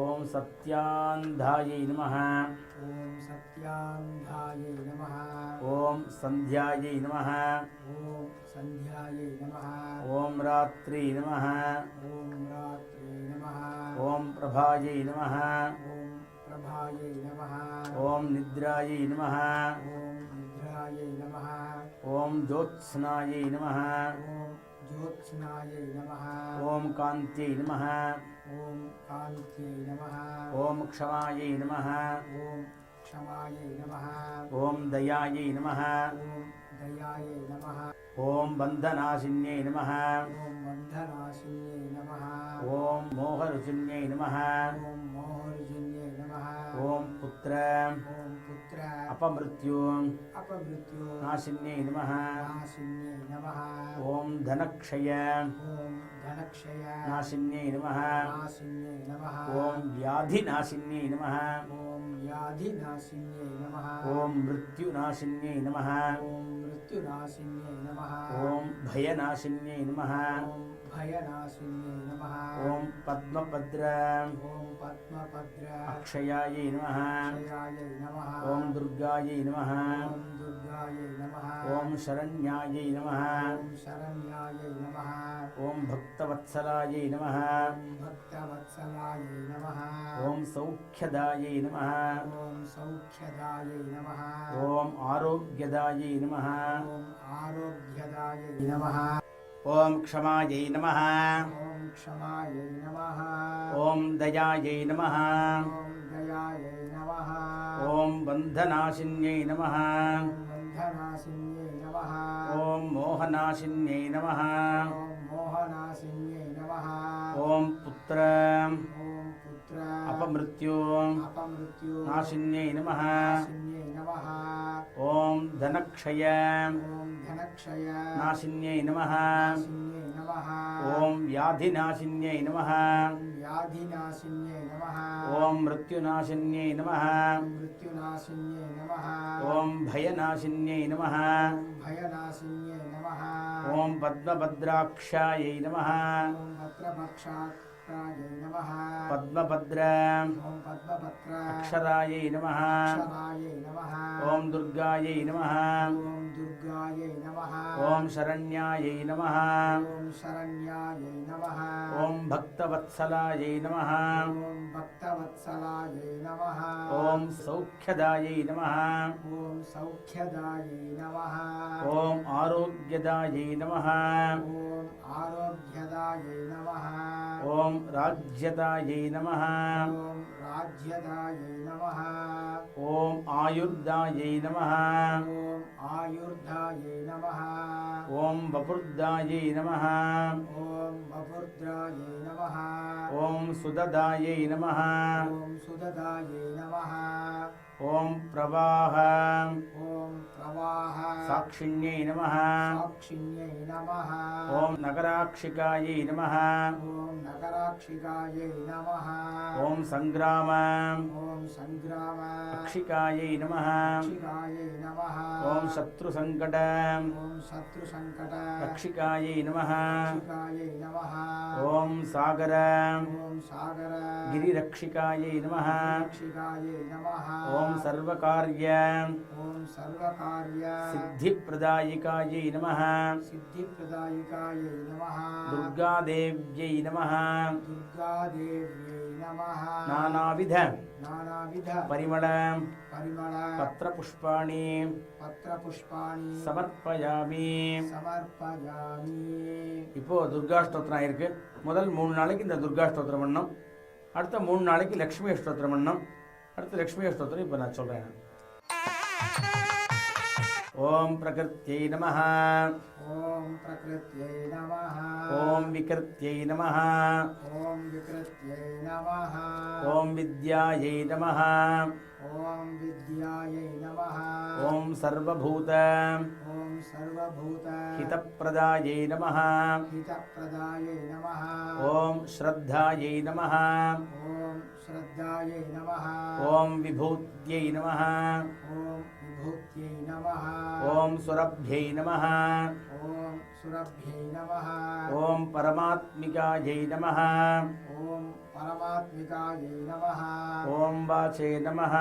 ஓம் சத்யாந்தாயை நமः. ஓம் சத்யாந்தாயை நமः. ஓம் சந்தியாயை நமः. ஓம் சந்தியாயை நமः. ஓம் ராத்ரி நமः. ஓம் ராத்ரே நமः. ஓம் பிரபாயை நமः. ஓம் பிரபாயை நமः. ஓம் நித்ராயை நமः. ஓம் நித்ராயை நமः. ஓம் ஜோத்ஸ்னாயை நமः. ஓம் ஜோத்ஸ்னாயை நமः. ஓம் காந்தியை நமः. ஓம் காந்தியை நமः. ஓம் க்ஷமாயை நமः. ஓம் க்ஷமாயை நமः. ஓம் தயாயை நமः. ஓம் தயாயை நமः. ஓம் பந்தநாசின்யை நமः. ஓம் பந்தநாசின்யை நமः. ஓம் மோகருஜின்யை நமः. ஓம் மோகருஜின்யை நமः. ஓம் புத்திர ஓம் புத்திர அபமிருத்யு அபமிருத்யோ நாசின்யை நமः. நாசின்யை நமः. ஓம் தனக்ஷய ஓம் தனக்ஷய நாசின்யை நமः. நாசின்யை நமः. ஓம் வியாதிநாசின்யை நமः. ஓம் வியாதிநாசின்யை நமः. ஓம் மிருத்யுநாசின்யை நமः. ஓம் மிருத்யுநாசின்யை நமः. ஓம் பயநாசின்யை நமः. ஓம் பயநாசின்யை நமः. ஓம் பத்மபத்ர ஓம் பத்மபத்ர அக்ஷயாயை நமः. அக்ஷயாயை நமः. ஓம் துர்காயை நமः. ஓம் துர்காயை நமः. ஓம் சரண்யாயை நமः. ஓம் சரண்யாயை நமः. ஓம் பக்தவத்சலாயை நமः. ஓம் பக்தவத்சலாயை நமः. ஓம் சௌக்கியதாயை நமः. ஓம் சௌக்கியதாயை நமः. ஓம் ஆரோக்கியதாயை நமः. ஓம் ஆரோக்கியதாயை நமः. ஓம் க்ஷமாயை நமः. ஓம் க்ஷமாயை நமः. ஓம் தயாயை நமः. ஓம் தயாயை நமः. ஓம் பந்தநாசின்யை நமः. ஓம் பந்தநாசின்யை நமः. ஓம் மோகநாசின்யை நமः. ஓம் மோகநாசின்யை நமः. ஓம் புத்திர ஓம் புத்திர அபமிருத்யு அபமிருத்யோ நாசின்யை நமः. நாசின்யை நமः. ஓம் தனக்ஷய ஓம் தனக்ஷய நாசின்யை நமः. நாசின்யை நமः. ஓம் வியாதிநாசின்யை நமः. ஓம் வியாதிநாசின்யை நமः. ஓம் மிருத்யுநாசின்யை நமः. ஓம் மிருத்யுநாசின்யை நமः. ஓம் பயநாசின்யை நமः. ஓம் பயநாசின்யை நமः. ஓம் பத்மபத்ராக்ஷாயை நமः. ஓம் பத்ரபக்ஷாக்ராயை நமः. பத்மபத்ர ஓம் பத்மபத்ர அக்ஷராயை நமः. அக்ஷராயை நமः. ஓம் துர்காயை நமः. ஓம் துர்காயை நமः. ஓம் சரண்யாயை நமः. ஓம் சரண்யாயை நமः. ஓம் பக்தவத்சலாயை நமः. ஓம் பக்தவத்சலாயை நமः. ஓம் சௌக்கியதாயை நமः. ஓம் சௌக்கியதாயை நமः. ஓம் ஆரோக்கியதாயை நமः. ஓம் ஆரோக்கியதாயை நமः. ஓம் ராஜ்யதாயை நமः. ஓம் ராஜ்யதாயை நமः. ஓம் ஆயுர்தாயை நமः. ஓம் ஆயுர்தாயை நமः. ஓம் வபுர்தாயை நமः. ஓம் வபுர்தாயை நமः. ஓம் சுததாயை நமः. ஓம் சுததாயை நமः. ஓம் பிரவாஹ ஓம் பிரவாஹ சாட்சிண்யை நமः. சாட்சிண்யை நமः. ஓம் நகராட்சிகாயை நமः. ஓம் நகராட்சிகாயை நமः. ஓம் சங்கிராம ஓம் சங்கிராம அக்ஷிகாயை நமः. அக்ஷிகாயை நமः. ஓம் சத்ருசங்கட ஓம் சத்ருசங்கட ரக்ஷிகாயை நமः. அக்ஷிகாயை நமः. ஓம் சாகர ஓம் சாகர கிரிரக்ஷிகாயை நமः. அக்ஷிகாயை நமः. ஓம் சர்வகார்ய ஓம் சர்வகார்ய சித்திப்பிரதாயிகாயை நமः. சித்திப்பிரதாயிகாயை நமः. துர்காதேவ்யை நமः. துர்காதேவ்யை நமः. நானாவித நானாவித பரிமள பரிமள பத்ரபுஷ்பாணி பத்ரபுஷ்பாணி சமர்ப்பயாமி. சமர்ப்பயாமி. இப்போ துர்கா ஸ்தோத்திரம் இருக்கு. முதல் 3 நாளைக்கு இந்த துர்கா ஸ்தோத்திரம் பண்ணணும். அடுத்த 3 நாளைக்கு லக்ஷ்மி ஸ்தோத்திரம் பண்ணணும். அடுத்து லக்ஷ்மி ஸ்தோத்திரம் இப்போ நான் சொல்றேன். ஓம் பிரகிருத்யை நமः. ஓம் பிரகிருத்யை நமः. ஓம் விகிருத்யை நமः. ஓம் விகிருத்யை நமः. ஓம் வித்யாயை நமः. ஓம் வித்யாயை நமः. ஓம் சர்வபூத ஓம் சர்வபூத ஹிதப்பிரதாயை நமः. ஹிதப்பிரதாயை நமः. ஓம் ஸ்ரத்தாயை நமः. ஓம் ஸ்ரத்தாயை நமः. ஓம் விபூத்யை நமः. ஓம் விபூத்யை நமः. ஓம் சுரப்யை நமः. ஓம் सुरभ्यै नमः ॐ परमात्मिकायै नमः ॐ परमात्मिकायै नमः ॐ वाचे नमः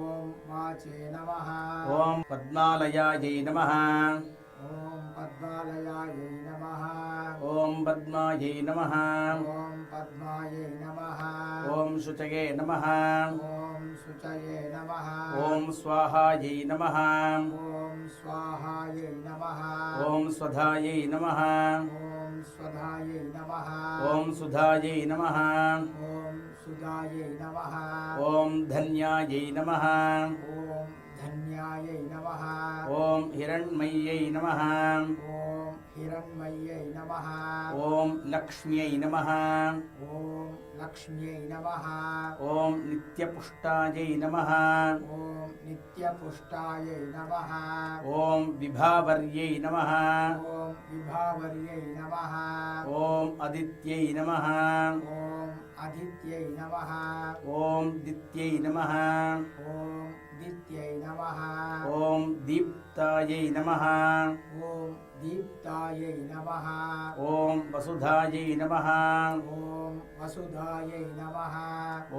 ॐ वाचे नमः ॐ पद्मालयायै नमः ॐ पद्मालयायै नमः ॐ पद्मायै नमः ॐ पद्मायै नमः ॐ शुचये नमः ॐ शुचये नमः ॐ स्वाहायै नमः ॐ स्वाहायै नमः ॐ स्वधायै नमः ॐ स्वधायै नमः ॐ सुधायै नमः ॐ सुधायै नमः ॐ धन्यायै नमः ॐ धन्यायै नमः ॐ हिरण्मय्यै नमः ॐ हिरण्मय्यै नमः ॐ लक्ष्म्यै नमः ॐ लक्ष्म्यै नमः ॐ नित्यपुष्टायै नमः ॐ नित्यपुष्टायै नमः ॐ विभावर्यै नमः ॐ विभावर्यै नमः ॐ अदित्यै नमः ॐ आदित्यै नमः ॐ दित्यै नमः ॐ दित्यै नमः ॐ दीप्तायै नमः ॐ दीप्तायै नमः ॐ वसुधायै नमः ॐ वसुधायै नमः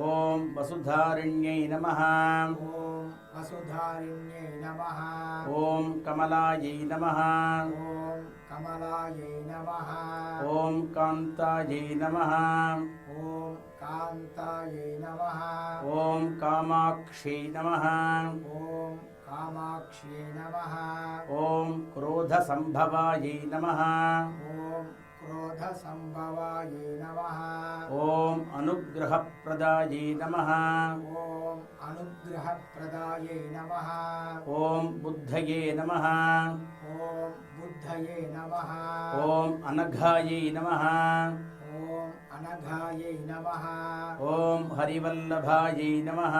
ॐ वसुधारिण्यै नमः ॐ वसुधारिण्यै नमः ॐ कमलायै नमः ॐ कमलायै नमः ॐ कान्तायै नमः ॐ कान्तायै नमः ॐ कामाक्ष्यै नमः ॐ कामाक्ष्यै नमः ॐ क्रोधसम्भवायै नमः ॐ क्रोधसम्भवायै नमः ॐ अनुग्रहप्रदायै नमः ॐ अनुग्रहप्रदायै नमः ॐ बुद्धये नमः ॐ बुद्धये नमः ॐ अनघायै नमः ॐ अनघायै नमः ॐ हरिवल्लभायै नमः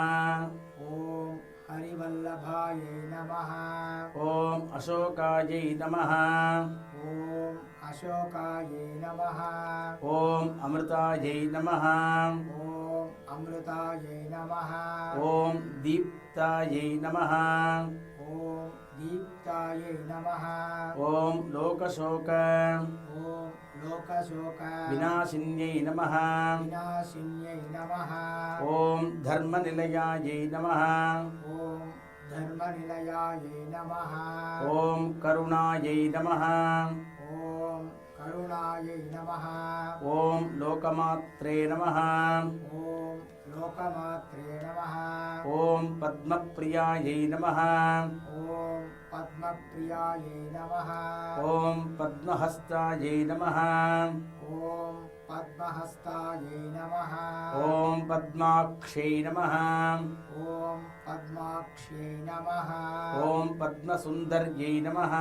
ॐ हरिवल्लभायै नमः ॐ अशोकायै नमः ॐ अशोकायै नमः ॐ अमृतायै नमः ॐ अमृतायै नमः ॐ दीप्तायै नमः ॐ दीप्तायै नमः ॐ लोकशोक ॐ लोकशोक विनाशिन्यै नमः विनाशिन्यै नमः ॐ धर्मनिलयायै नमः ॐ धर्मनिलयायै नमः ॐ करुणायै नमः ॐ करुणायै नमः ॐ लोकमात्रे नमः ॐ लोकमात्रे नमः ॐ पद्मप्रियायै नमः ॐ पद्मप्रियायै नमः ॐ पद्महस्तायै नमः ॐ पद्महस्तायै नमः ॐ पद्माक्षै नमः ॐ पद्माक्ष्यै नमः ॐ पद्मसुन्दर्यै नमः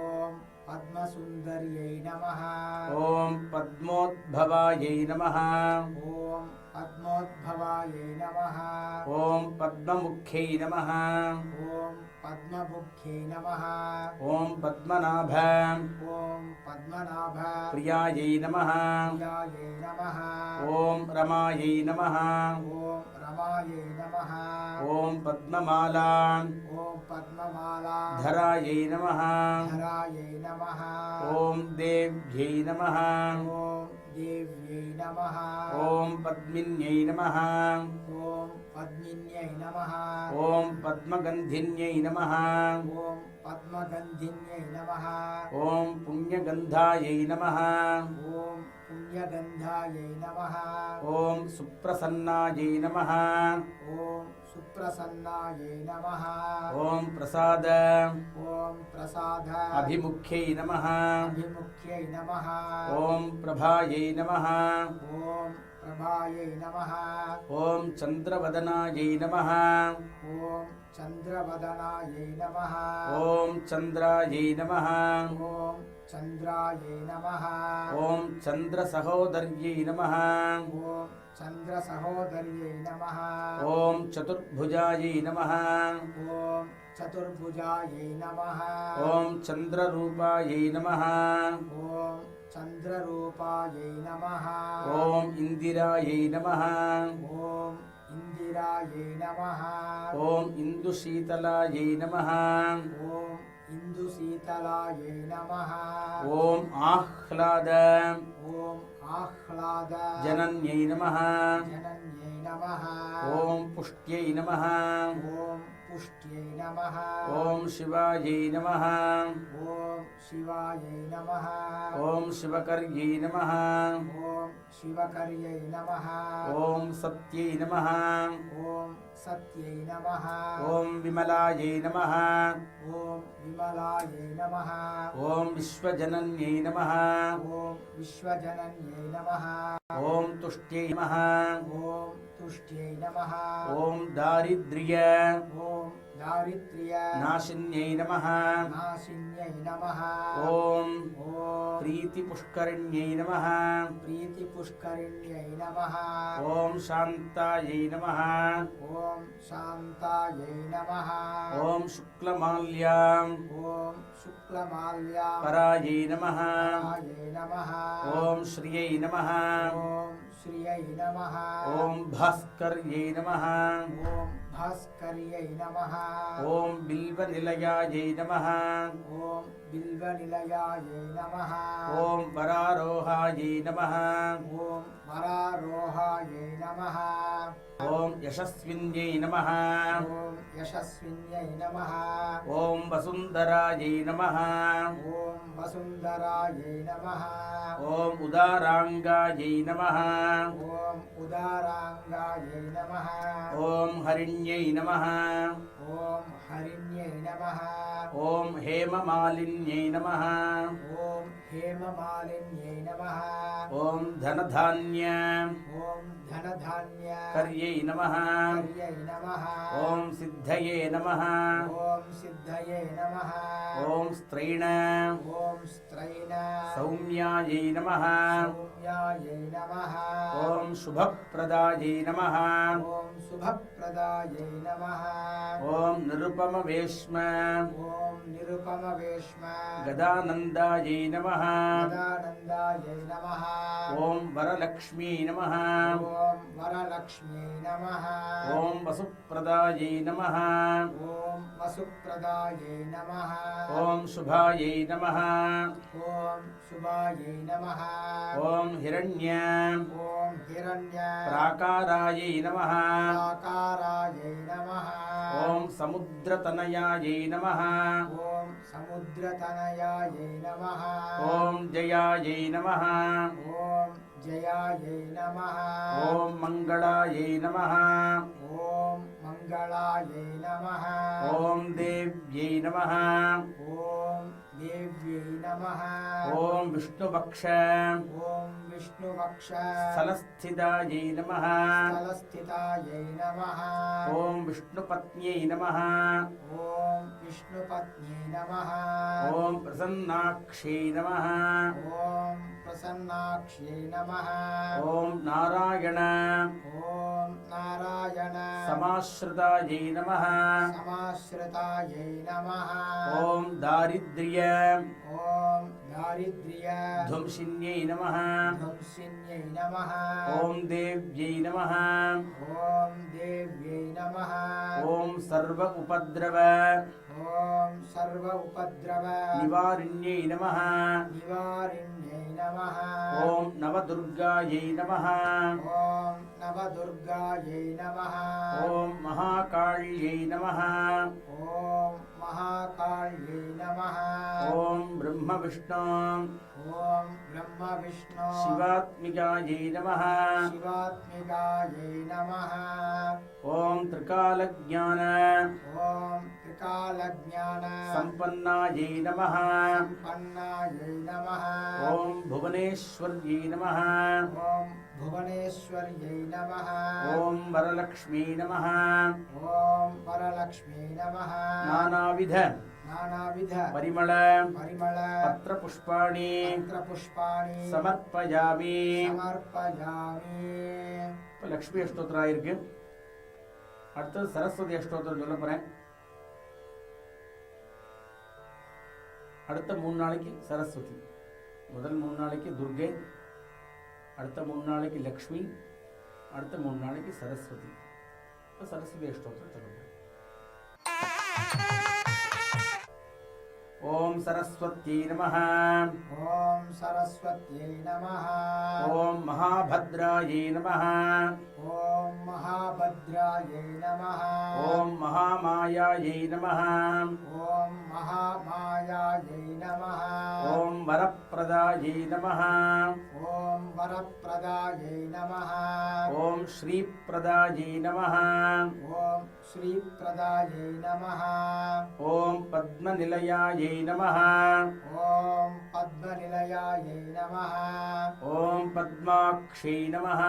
ॐ पद्मसुन्दर्यै नमः ॐ पद्मोद्भवायै नमः ॐ पद्मोद्भवायै नमः ॐ पद्ममुख्यै नमः ॐ पद्ममुख्यै नमः ॐ पद्मनाभ ॐ पद्मनाभ प्रियायै नमः प्रियायै नमः ॐ रमायै नमः ॐ रमायै नमः ॐ पद्ममाला ॐ पद्ममाला धरायै नमः धरायै नमः ॐ देव्यै नमः ॐ देव्यै नमः ॐ पद्मिन्यै नमः ॐ पद्मिन्यै नमः ॐ पद्मगन्धिन्यै नमः ॐ पद्मगन्धिन्यै नमः ॐ पुण्यगन्धायै नमः ॐ पुण्यगन्धायै नमः ॐ सुप्रसन्नायै नमः ॐ सुप्रसन्नायै नमः ॐ प्रसाद ॐ प्रसाद अभिमुख्यै नमः अभिमुख्यै नमः ॐ प्रभायै नमः ॐ प्रभायै नमः ॐ चन्द्रवदनायै नमः ॐ चन्द्रवदनायै नमः ॐ चन्द्रायै नमः ॐ चन्द्रायै नमः ॐ चन्द्रसहोदर्यै नमः ॐ चन्द्रसहोदर्यै नमः ॐ चतुर्भुजायै नमः ॐ चतुर्भुजायै नमः ॐ चन्द्ररूपायै नमः ॐ चन्द्ररूपायै नमः ॐ इन्दिरायै नमः ॐ इन्दिरायै नमः ॐ इन्दुशीतलायै नमः ॐ इन्दुशीतलायै नमः ॐ आह्लाद ॐ आह्लाद जनन्यै नमः जनन्यै नमः ॐ पुष्ट्यै नमः ॐ पुष्ट्यै नमः ॐ शिवायै नमः ॐ शिवायै नमः ॐ शिवकर्यै नमः ॐ शिवकर्यै नमः ॐ सत्यै नमः ॐ सत्यै नमः ॐ विमलायै नमः ॐ विमलायै नमः ॐ विश्वजनन्यै नमः ॐ विश्वजनन्यै नमः ॐ तुष्ट्यै नमः ॐ तुष्ट्यै नमः ॐ दारिद्र्य ॐ दारिद्र्य नाशिन्यै नमः नाशिन्यै नमः ॐ ॐ प्रीतिपुष्करिण्यै नमः प्रीतिपुष्करिण्यै नमः ॐ शान्तायै नमः ॐ शान्तायै नमः ॐ शुक्लमाल्यां ॐ शुक्लमाल्या परायै नमः परायै नमः ॐ श्रियै नमः ॐ श्रियै नमः ॐ भास्कर्यै नमः ॐ भास्कर्यै नमः ॐ बिल्वनिलयायै नमः ॐ बिल्वनिलयायै नमः ॐ वरारोहायै नमः ॐ वरारोहायै नमः ॐ यशस्विन्यै नमः ॐ यशस्विन्यै नमः ॐ वसुन्धरायै नमः ॐ वसुन्धरायै नमः ॐ उदाराङ्गायै नमः ॐ उदाराङ्गायै नमः ॐ हरिण्यै नमः ॐ हरिण्यै नमः ॐ हेममालिन्यै नमः ॐ हेममालिन्यै नमः ॐ धनधान्य ॐ धनधान्य कर्यै नमः कर्यै नमः ॐ सिद्धये नमः ॐ सिद्धये नमः ॐ स्त्रैण ॐ स्त्रैण सौम्यायै नमः सौम्यायै नमः ॐ शुभप्रदायै नमः ॐ शुभप्रदायै नमः ॐ निरुपमवेश्म ॐ निरुपमवेश्म गदानन्दायै नमः गदानन्दायै नमः ॐ वरलक्ष्मी नमः ॐ वरलक्ष्म्यै नमः ॐ वसुप्रदायै नमः ॐ वसुप्रदायै नमः ॐ शुभायै नमः ॐ शुभायै नमः ॐ हिरण्य ॐ हिरण्य प्राकारायै नमः आकारायै नमः ॐ समुद्रतनयायै नमः ॐ समुद्रतनयायै नमः ॐ जयायै नमः ॐ जयायै नमः ॐ मङ्गलायै नमः ॐ मङ्गलायै नमः ॐ देव्यै नमः ॐ देव्यै नमः ॐ विष्णुवक्ष ॐ विष्णुवक्ष स्थलस्थितायै नमः स्थलस्थितायै नमः ॐ विष्णुपत्न्यै नमः ॐ विष्णुपत्न्यै नमः ॐ प्रसन्नाक्ष्यै नमः ॐ प्रसन्नाक्ष्यै नमः ॐ नारायण ॐ नारायण समाश्रितायै नमः समाश्रितायै नमः ॐ दारिद्र्य ॐ दारिद्र्य ध्वंसिन्यै नमः ध्वंसिन्यै नमः ॐ देव्यै नमः ॐ देव्यै नमः ॐ सर्व उपद्रव ॐ सर्व उपद्रव निवारिण्यै नमः निवारिण्यै नमः ॐ नवदुर्गायै नमः ॐ नवदुर्गायै नमः ॐ महाकाल्यै नमः ॐ महाकाल्यै नमः ॐ ब्रह्मविष्णु ॐ ब्रह्मविष्णु शिवात्मिकायै नमः शिवात्मिकायै नमः ॐ त्रिकालज्ञान ॐ त्रिकालज्ञान सम्पन्नायै नमः सम्पन्नायै नमः ॐ भुवनेश्वर्यै नमः ॐ भुवनेश्वर्यै नमः ॐ वरलक्ष्मी नमः ॐ वरलक्ष्मी नमः नानाविध नानाविध परिमळ परिमळ पत्रपुष्पाणि पत्रपुष्पाणि समर्पयामि समर्पयामि இப்போ லக்ஷ்மி அஷ்டோத்திரம் ஆயிருக்கு. அடுத்தது சரஸ்வதி அஷ்டோத்திரம் சொல்ல போறேன். அடுத்த 3 நாளைக்கு சரஸ்வதி, முதல் 3 நாளைக்கு துர்கை, அடுத்த 3 நாளைக்கு லக்ஷ்மி, அடுத்த 3 நாளைக்கு சரஸ்வதி. இப்போ சரஸ்வதி அஷ்டோத்திரம் சொல்ல போறேன். ओम सरस्वत्यै नमः। ॐ सरस्वत्यै नमः। ओम महाभद्रायै नमः। ॐ महाभद्रायै नमः। ओम महामायायै नमः। ॐ महामायायै नमः। ओम वरप्रदायै नमः। ॐ वरप्रदायै नमः। ओम श्रीप्रदायै नमः। ॐ श्रीप्रदायै नमः। ओम पद्मनिलयायै नमः। ॐ पद्मनिलयायै नमः। ओम पद्माक्षै नमः।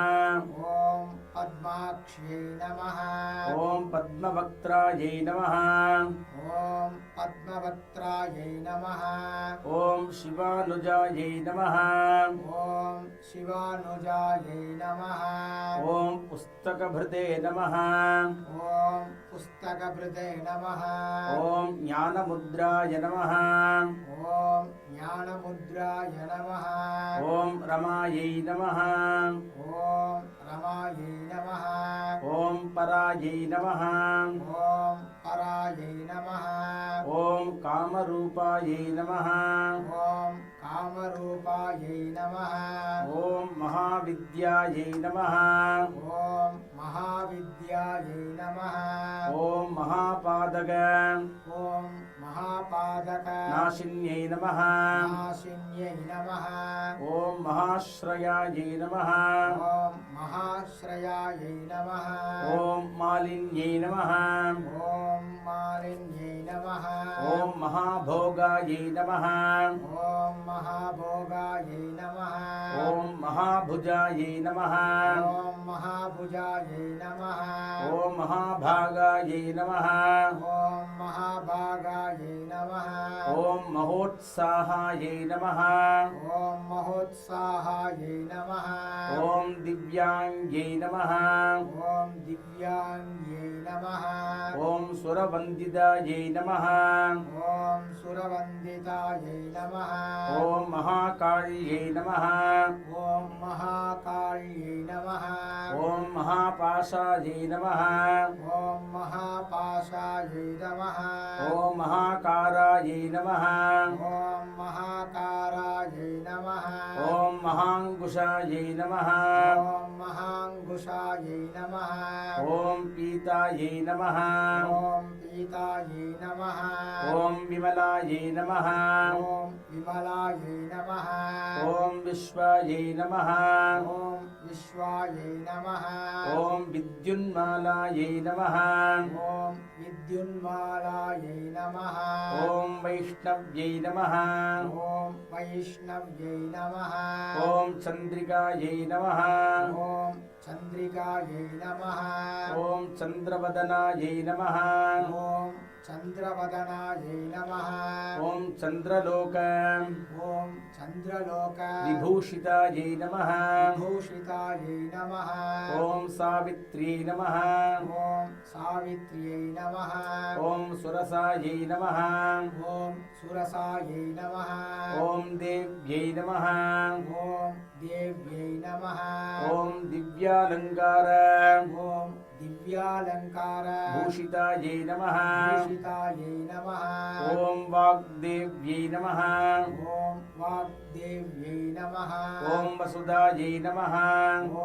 ॐ पद्माक्ष्यै नमः। ओम पद्मवक्त्रायै नमः। ॐ पद्मवक्त्रायै नमः। ओम शिवानुजायै नमः। ॐ शिवानुजायै नमः। ओम पुस्तकभृते नमः। ॐ पुस्तकभृते नमः। ओम ज्ञानमुद्राय नमः। ॐ ज्ञानमुद्राय नमः। ओम रमायै नमः। ॐ रमायै नमः। ओम परायै नमः। ॐ परायै नमः। ओम कामरूपायै नमः। ॐ कामरूपायै नमः। ओम महाविद्यायै नमः। ॐ महाविद्यायै नमः। ओम महापादक ॐ महापादक नाशिन्यै नमः। नाशिन्यै नमः। ओम महाश्रयायै नमः। ॐ महाश्रयायै नमः। ओम मालिन्यै नमः। ॐ मालिन्यै नमः। ओम महाभोगायै नमः। ॐ महाभोगायै नमः। ओम महाभुजायै नमः। ॐ महाभुजायै नमः। ओम महाभागायै नमः। ॐ महाभागायै नमः। ओम महोत्साहायै नमः। ॐ महोत्साहायै नमः। ओम दिव्यांग्यै नमः। ॐ दिव्यांग्यै नमः। ओम सुरवन्दितायै नमः। ॐ सुरवन्दितायै नमः। ओम महाकाल्यै नमः। ॐ महाकाल्यै नमः। ओम महापाशायै नमः। ॐ महापाशायै नमः। ओम महाकारायै नमः। ॐ महाकारायै नमः। ओम महाङ्कुशायै नमः। ॐ महाङ्कुशायै नमः। ओम पीतायै नमः। ॐ पीतायै नमः। ओम विमलायै नमः। ॐ विमलायै नमः। ओम विश्वायै नमः। ॐ विश्वायै नमः। ओम विद्युन्मालायै नमः। ॐ विद्युन्मालायै नमः। ओम वैष्णव्यै नमः। ॐ वैष्णव्यै नमः। ओम चन्द्रिकायै नमः। ॐ चन्द्रिकायै नमः। ओम चन्द्रवदनायै नमः। ॐ चन्द्रवदनायै नमः। ओम चन्द्रलोक ॐ चन्द्रलोक विभूषितायै नमः। विभूषितायै नमः। ओम सावित्री नमः। ॐ सावित्र्यै नमः। ओम सुरसायै नमः। ॐ सुरसायै नमः। ओम देव्यै नमः। ॐ देव्यै नमः। ओम दिव्यालङ्कार ॐ दिव्यालङ्कार भूषितायै नमः। भूषितायै नमः। ओम वाग्देव्यै नमः। ॐ वाग्देव्यै नमः। ओम वसुधायै नमः।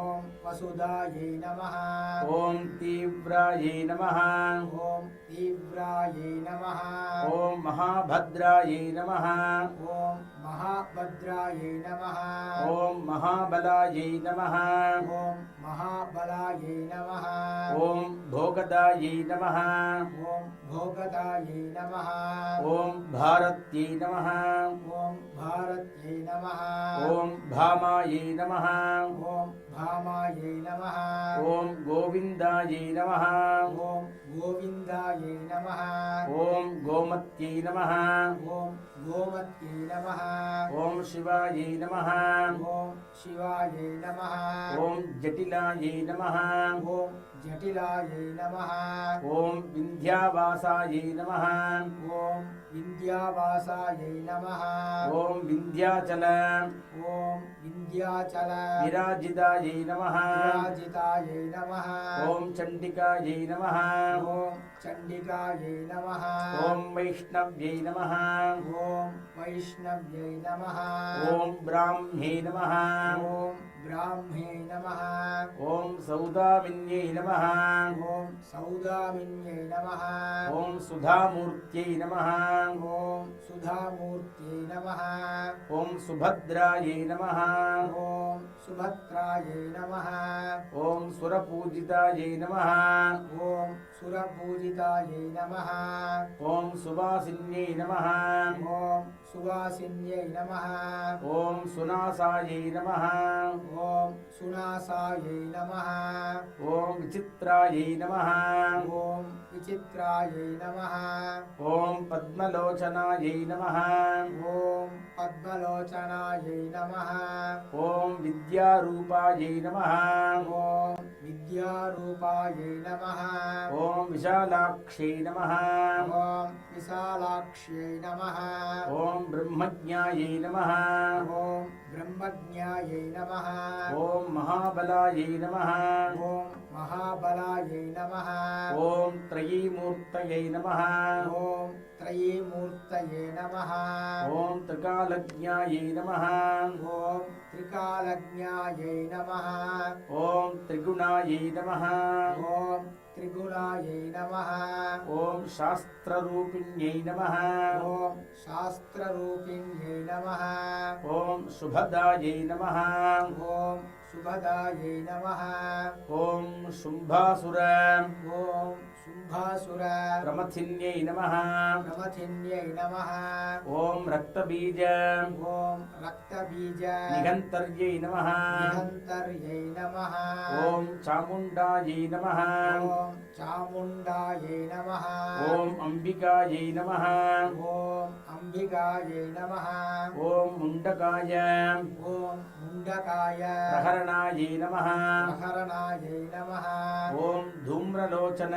ॐ वसुधायै नमः। ओम तीव्रायै नमः। ॐ तीव्रायै नमः। ओम महाभद्रायै नमः। ॐ महाभद्रायै नमः। ओम महाबलायै नमः। ॐ महाबलायै नमः। ओम भोगदायै नमः। ॐ भोगदायै नमः। ओम भारत्यै नमः। ॐ भारत्यै नमः। ओम भामायै नमः। ॐ भामायै नमः। ओम गोविन्दायै नमः। ॐ गोविन्दायै नमः। ओम गोमत्यै नमः। ॐ गोमत्यै नमः। ओम शिवायै नमः। ॐ शिवायै नमः। ओम जटिलायै नमः। ॐ जटिलायै नमः। ओम विन्ध्यावासायै नमः। ॐ विन्ध्यावासायै नमः। ओम विन्ध्याचल ॐ विन्ध्याचल विराजितायै नमः। विराजितायै नमः। ஓம் சண்டிகாயை நமः ஓம் சண்டிகாயை நமः ஓம் வைஷ்ணவ்யை நமः ஓம் வைஷ்ணவ்யை நமः ஓம் பிராஹ்மே நமः ஓம் பிராஹ்மே நமः ஓம் சௌதாமின்யை நமः ஓம் சௌதாமின்யை நமः ஓம் சுதாமூர்த்தியை நமः ஓம் சுதாமூர்த்தியை நமः ஓம் சுபத்ராயை நமः ஓம் சுபத்ராயை நமः ஓம் சுரபூஜிதாயை நமः ஓம் சுரபூஜிதாயை நமः ஓம் சுவாசின்யை நமः ஓம் சுவாசின்யை நமः ஓம் சுநாசாயை நமः ஓம் சுநாசாயை நமः ஓம் விசித்ராயை நமः ஓம் விசித்ராயை நமः ஓம் பத்மலோச்சனாயை நமः ஓம் பத்மலோச்சனாயை நமः ஓம் வித்யாரூபாயை நமः ஓம் வித்யாரூபாயை நமः ஓம் விஷாலாக்ஷை நமः ஓம் விசாலாக்ஷ்யை நமः ஓம் பிரம்மஜ்ஞாயை நமः ஓம் பிரம்மஜ்ஞாயை நமः ஓம் மகாபலாயை நமः ஓம் மகாபலாயை நமः ஓம் த்ரயீமூர்த்தயை நமः ஓம் த்ரயீமூர்த்தயே நமः ஓம் த்ரிகாலஜ்ஞாயை நமः ஓம் த்ரிகாலஜ்ஞாயை நமः ஓம் த்ரிகுணாயை நமः ஓம் த்ரிகுணாயை நமः ஓம் சாஸ்திரரூபிண்யை நமः ஓம் சாஸ்திரரூபிண்யை நமः ஓம் சுபதாயை நமः ஓம் சுபதாயை நமः ஓம் சும்பாசுர ஓம் சும்பாசுர பிரமதின்யை நமः பிரமதின்யை நமः ஓம் ரக்தபீஜ ஓம் ரக்தபீஜ நிகந்தர்யை நமः நிகந்தர்யை நமः ஓம் சாமுண்டாயை நமः ஓம் சாமுண்டாயை நமः ஓம் அம்பிகாயை நமः ஓம் அம்பிகாயை நமः ஓம் முண்டகாய ஓம் முண்டகாய பிரகரணாயை நமः பிரகரணாயை நமः ஓம் தூம்ரலோச்சன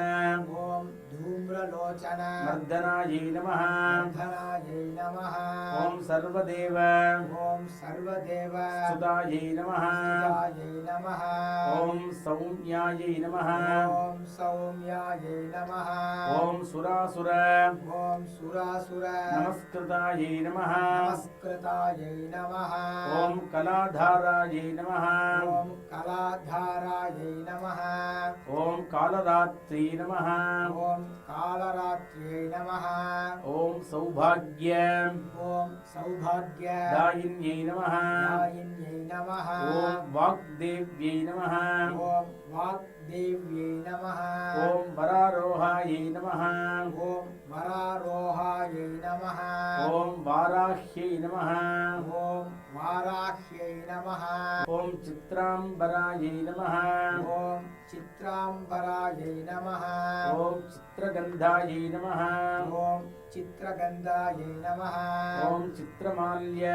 ஓம் தூம்ரலோச்சன மர்தனாயை நமः மர்தனாயை நமः ஓம் சர்வதேவ ஓம் சர்வதேவ சுதாயை நமः சுதாயை நமः ஓம் சௌம்யாயை நமः ஓம் சௌம்யாயை நமः ஓம் சுராசுர ஓம் சுராசுர நமஸ்கிருதாயை நமः நமஸ்கிருதாயை நமः ஓம் கலாதாராயை நமः ஓம் கலாதாராயை நமः ஓம் காலராத்ரி நமः ஓம் காலராத்ரியை நமः ஓம் சௌபாக்ய ஓம் சௌபாக்ய தாயின்யை நமः தாயின்யை நமः ஓம் வாக்தேவ்யை நமः ஓம் வாக்தேவ்யை நமः ஓம் வராரோகாயை நமः ஓம் வராரோகாயை நமः ஓம் வாராஹ்யை நமः ஓம் வாராஹ்யை நமः ஓம் சித்ராம்பராயை நமः ஓம் சித்ராம்பராயை நமः ஓம் சித்ரகந்தாயை நமः ஓம் சித்ரகந்தாயை நமः ஓம் சித்ரமால்ய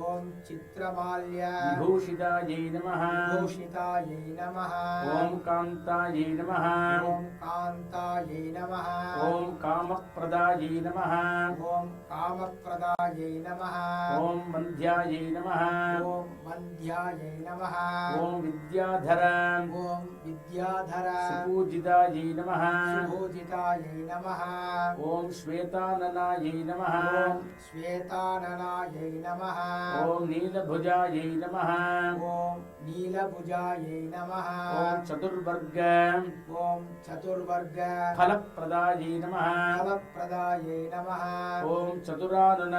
ஓம் சித்ரமால்ய விபூஷிதாயை நமः பூஷிதாயை நமः ஓம் காந்தாயை நமः ஓம் காந்தாயை நமः ஓம் காமப்பிரதாயை நமः ஓம் காமப்பிரதாயை நமः ஓம் வந்தியாயை நமः ஓம் வந்தியாயை நமः ஓம் வித்யாதர ஓம் வித்யாதர சுபூஜிதாயை நமः சுபூஜிதாயை நமः ஓம் ஸ்வேதானனாயை நமः ஓம் ஸ்வேதானனாயை நமः ஓம் நீலபுஜாயை நமः ஓம் நீலபுஜாயை நமः ஓம் சதுர்வர்க ஓம் சதுர்வர்க ஃபலப்பிரதாயை நமः ஃபலப்பிரதாயை நமः ஓம் சதுரானன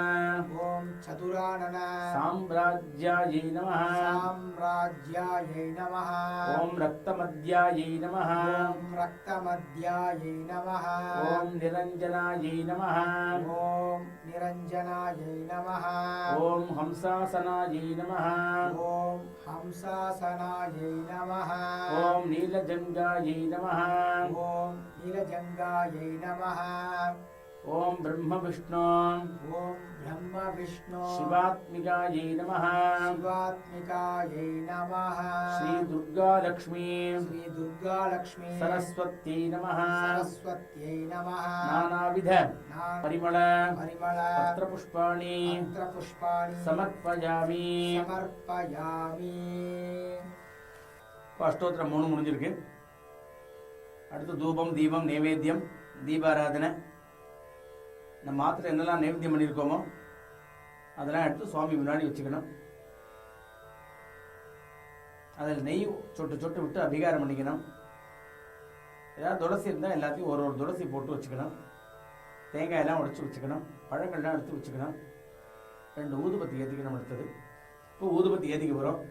ஓம் சதுரானன சாம்ராஜ்யாயை நமः சாம்ராஜ்யாயை நமः ஓம் ரக்தமத்யாயை நமः ஓம் ரக்தமத்யாயை நமः ஓம் நிரஞ்சனாயை நமः ஓம் நிரஞ்சனாயை நமः ஓம் ஹம்சாசனாயை நமः ஓம் ஹம்சாசனாயை நமः ஓம் நீலஜங்காயை நமः ஓம் நீலஜங்காயை நமः ஓம் பிரம்ம விஷ்ணு ஓம் பிரம்ம விஷ்ணு சிவாத்மிகாயை நமः சிவாத்மிகாயை நமः ஸ்ரீ துர்கா லக்ஷ்மி ஸ்ரீ துர்கா லக்ஷ்மி சரஸ்வத்யை நமः சரஸ்வத்யை நமः நானாவித நான் பரிமள பரிமள பத்ரபுஷ்பாணி பத்ரபுஷ்பாணி சமர்ப்பயாமி. சமர்ப்பயாமி. இப்போ அஷ்டோத்திரம் 3 முடிஞ்சிருக்கு. அடுத்து தூபம் தீபம் நைவேத்தியம் தீபாராதனை நம்ம மாத்திரை என்னெல்லாம் நைவேத்தியம் பண்ணியிருக்கோமோ அதெல்லாம் எடுத்து சுவாமி முன்னாடி வச்சுக்கணும். அதில் நெய் சொட்டு சொட்டு விட்டு அபிகாரம் பண்ணிக்கணும். ஏதாவது துளசி இருந்தால் எல்லாத்தையும் ஒரு ஒரு துளசி போட்டு வச்சுக்கணும். தேங்காயெல்லாம் உடைச்சி வச்சுக்கணும். பழங்கள்லாம் எடுத்து வச்சுக்கணும். 2 ஊதுபத்தி ஏற்றிக்கணும். எடுத்தது இப்போ ஊதுபத்தி ஏற்றிக்க போகிறோம்.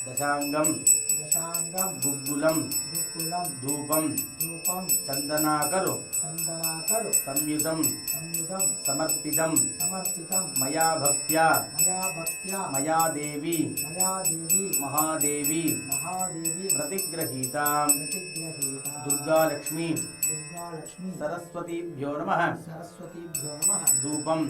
दशांगम दशांगम गुग्गुलम दुक्कुलम धूपम धूपम चंदनाकरो चंदनाकर संयुतम संयुतम समर्पितम समर्पितम मया भक्त्या मया देवी महादेवी महादेवी प्रतिगृहीता प्रतिगृहीता दुर्गा लक्ष्मी दुर्गा सरस्वतीभ्यो नमः. सरस्वतीभ्यो नमः. धूपम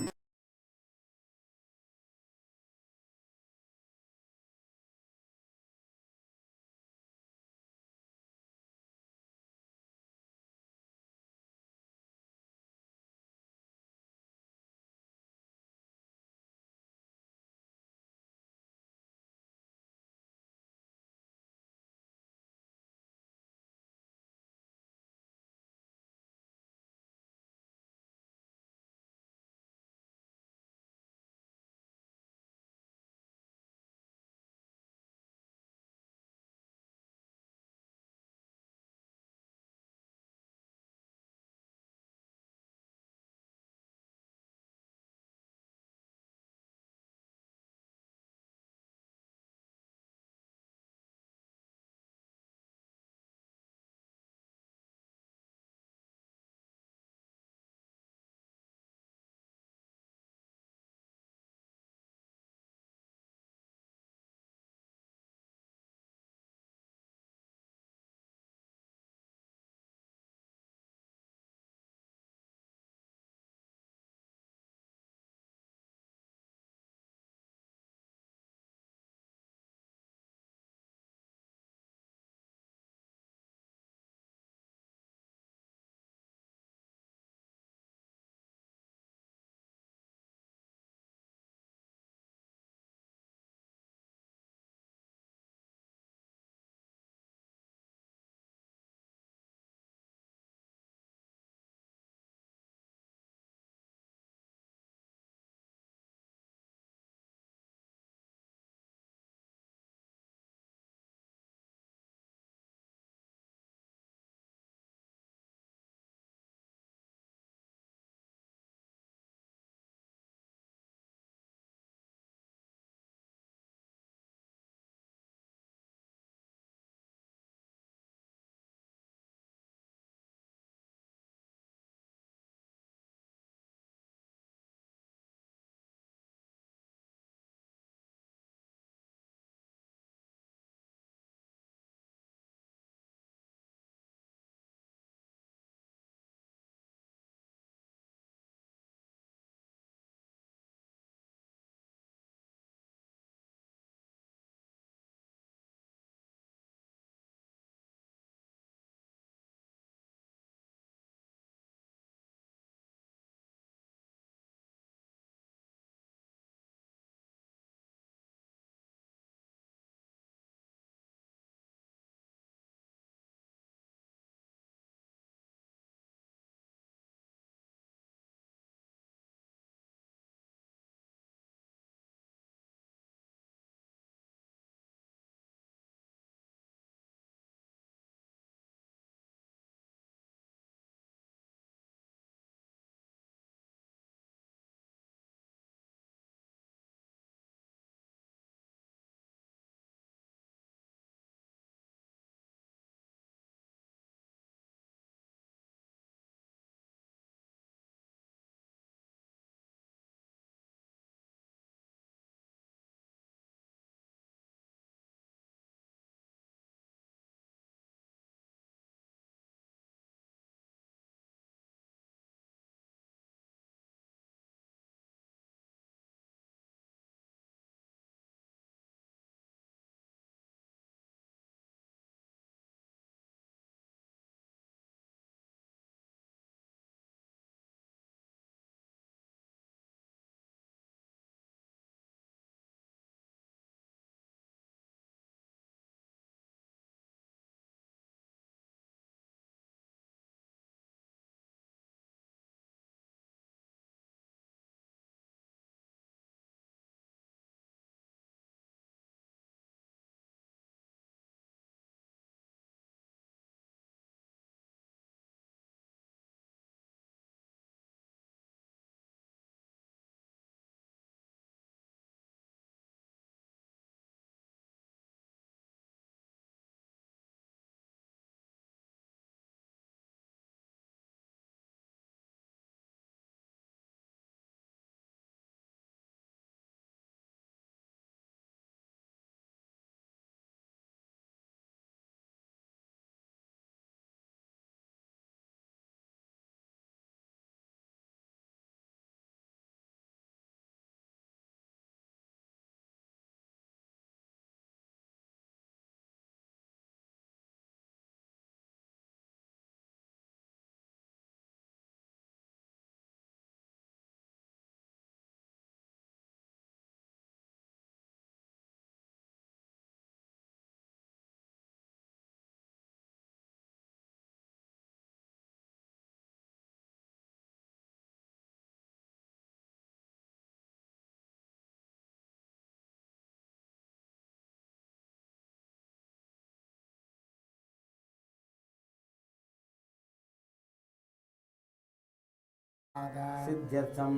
सिद्ध्यर्थं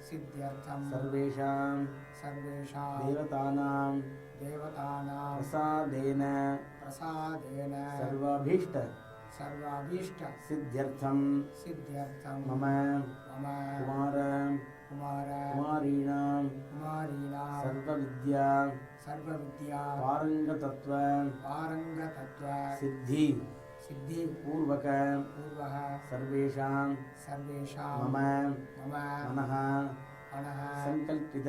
सिद्ध्यर्थं सर्वेषां सर्वेषां देवतानां देवतानां प्रसादेन प्रसादेन सर्वाभीष्ट सर्वाभीष्ट सिद्ध्यर्थं सिद्ध्यर्थं मम मम कुमार कुमार कुमारीणां कुमारीणां सर्वविद्या सर्वविद्या पारंगतत्व पारंगतत्व सिद्धि सिद्धि पूर्वक पूर्वः सर्वेषां सर्वेषां मम मम मनः मनः संकल्पित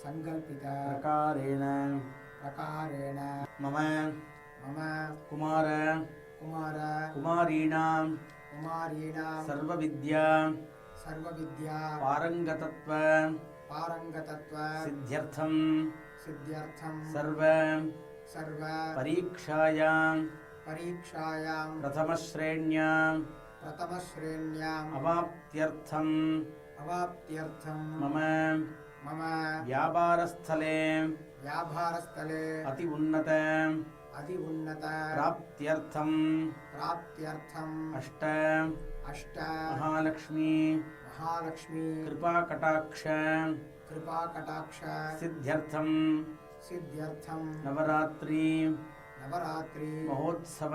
संकल्पित प्रकारेण प्रकारेण मम मम कुमार कुमार कुमारीणां कुमारीणां सर्वविद्या सर्वविद्या पारंगतत्व पारंगतत्व सिद्ध्यर्थं सिद्ध्यर्थं सर्व सर्व परीक्षायां परीक्षायां प्रथमश्रेण्यां प्रथमश्रेण्याम् अवाप्त्यर्थं अवाप्त्यर्थं मम मम व्यापारस्थले व्यापारस्थले अति उन्नत अति उन्नत प्राप्त्यर्थं प्राप्त्यर्थम् अष्ट अष्ट महालक्ष्मी महालक्ष्मी कृपाकटाक्ष कृपाकटाक्ष सिद्ध्यर्थं सिद्ध्यर्थं नवरात्रि नवरात्रि महोत्सव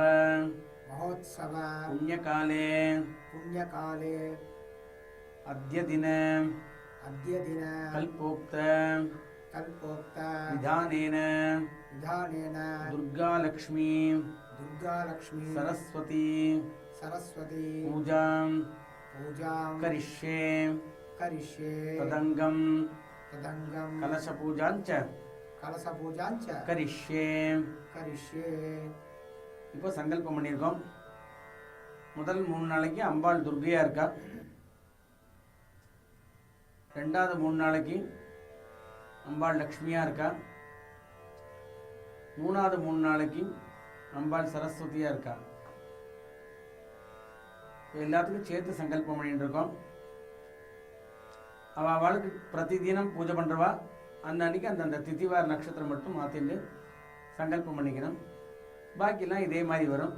महोत्सव पुण्यकाले पुण्यकाले अद्य दिन अद्य दिन कल्पोक्त कल्पोक्त विधानेन विधानेन दुर्गालक्ष्मी दुर्गालक्ष्मी सरस्वती सरस्वती पूजां पूजां करिष्ये करिष्ये तदङ्गं तदङ्गं कलशपूजाञ्च कलशपूजाञ्च करिष्ये करिष्ये இப்போ சங்கல்பம் பண்ணியிருக்கோம். முதல் 3 நாளைக்கு அம்பாள் துர்க்கையா இருக்கா. ரெண்டாவது 3 நாளைக்கு அம்பாள் லக்ஷ்மியா இருக்கா. மூணாவது 3 நாளைக்கு அம்பாள் சரஸ்வதியா இருக்கா. எல்லாத்துக்கும் சேர்த்து சங்கல்பம் பண்ணிட்டு இருக்கோம். அவளுக்கு பிரதி தினம் பூஜை பண்றவா அந்த அன்னைக்கு அந்தந்த திதிவார நட்சத்திரம் மட்டும் மாற்றிட்டு சங்கல்பம் பண்ணிக்கணும். பாக்கியெல்லாம் இதே மாதிரி வரும்.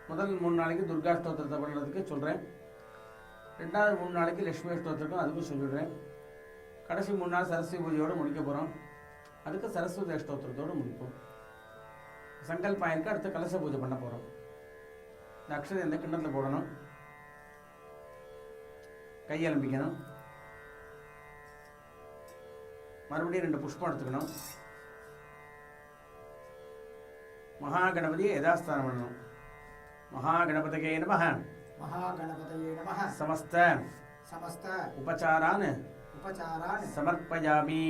முதல் 3 நாளைக்கு துர்கா ஸ்தோத்திரத்தை பண்ணுறதுக்கு சொல்கிறேன். ரெண்டாவது 3 நாளைக்கு லட்சுமி ஸ்தோத்திரக்கும் அதுக்கும் சொல்லிடுறேன். கடைசி 3 நாள் சரஸ்வதி பூஜையோடு முடிக்க போகிறோம். அதுக்கு சரஸ்வதி ஸ்தோத்திரத்தோடு முடிப்போம். சங்கல்பம் ஆயிருக்கு. அடுத்து கலச பூஜை பண்ண போகிறோம். இந்த அக்ஷதை இந்த கிண்ணத்தில் போடணும். கையெலம்பிக்கணும். மறுபடியும் 2 புஷ்பம் எடுத்துக்கணும். महागणपति यथास्थान பண்ணணும். महागणपतये नमः महागणपतये नमः समस्त समस्त उपचारान् समर्पयामि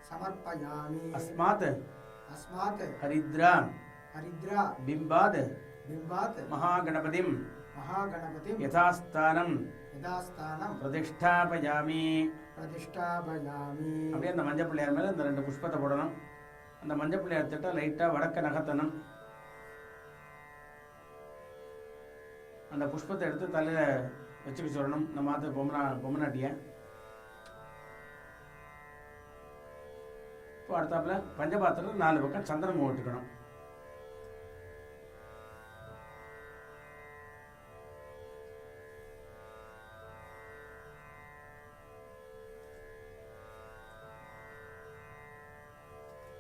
समर्पयामि अस्मात् अस्मात् हरिद्रा हरिद्रा बिम्बात् महागणपतिं यथास्थानं प्रतिष्ठापयामि அப்படியே அந்த மஞ்சள் பிள்ளையார் மேலே இந்த 2 புஷ்பத்தை போடணும். அந்த மஞ்சள் பிள்ளையார் திட்ட லைட்டாக வடக்க நகர்த்தணும். அந்த புஷ்பத்தை எடுத்து தலையில் வச்சுக்க சொல்லணும். இந்த மாற்று பொம்மநாட்டிய இப்போ அடுத்தாப்புல பஞ்சபாத்திரத்தில் 4 பக்கம் சந்திரமும் ஓட்டுக்கணும்.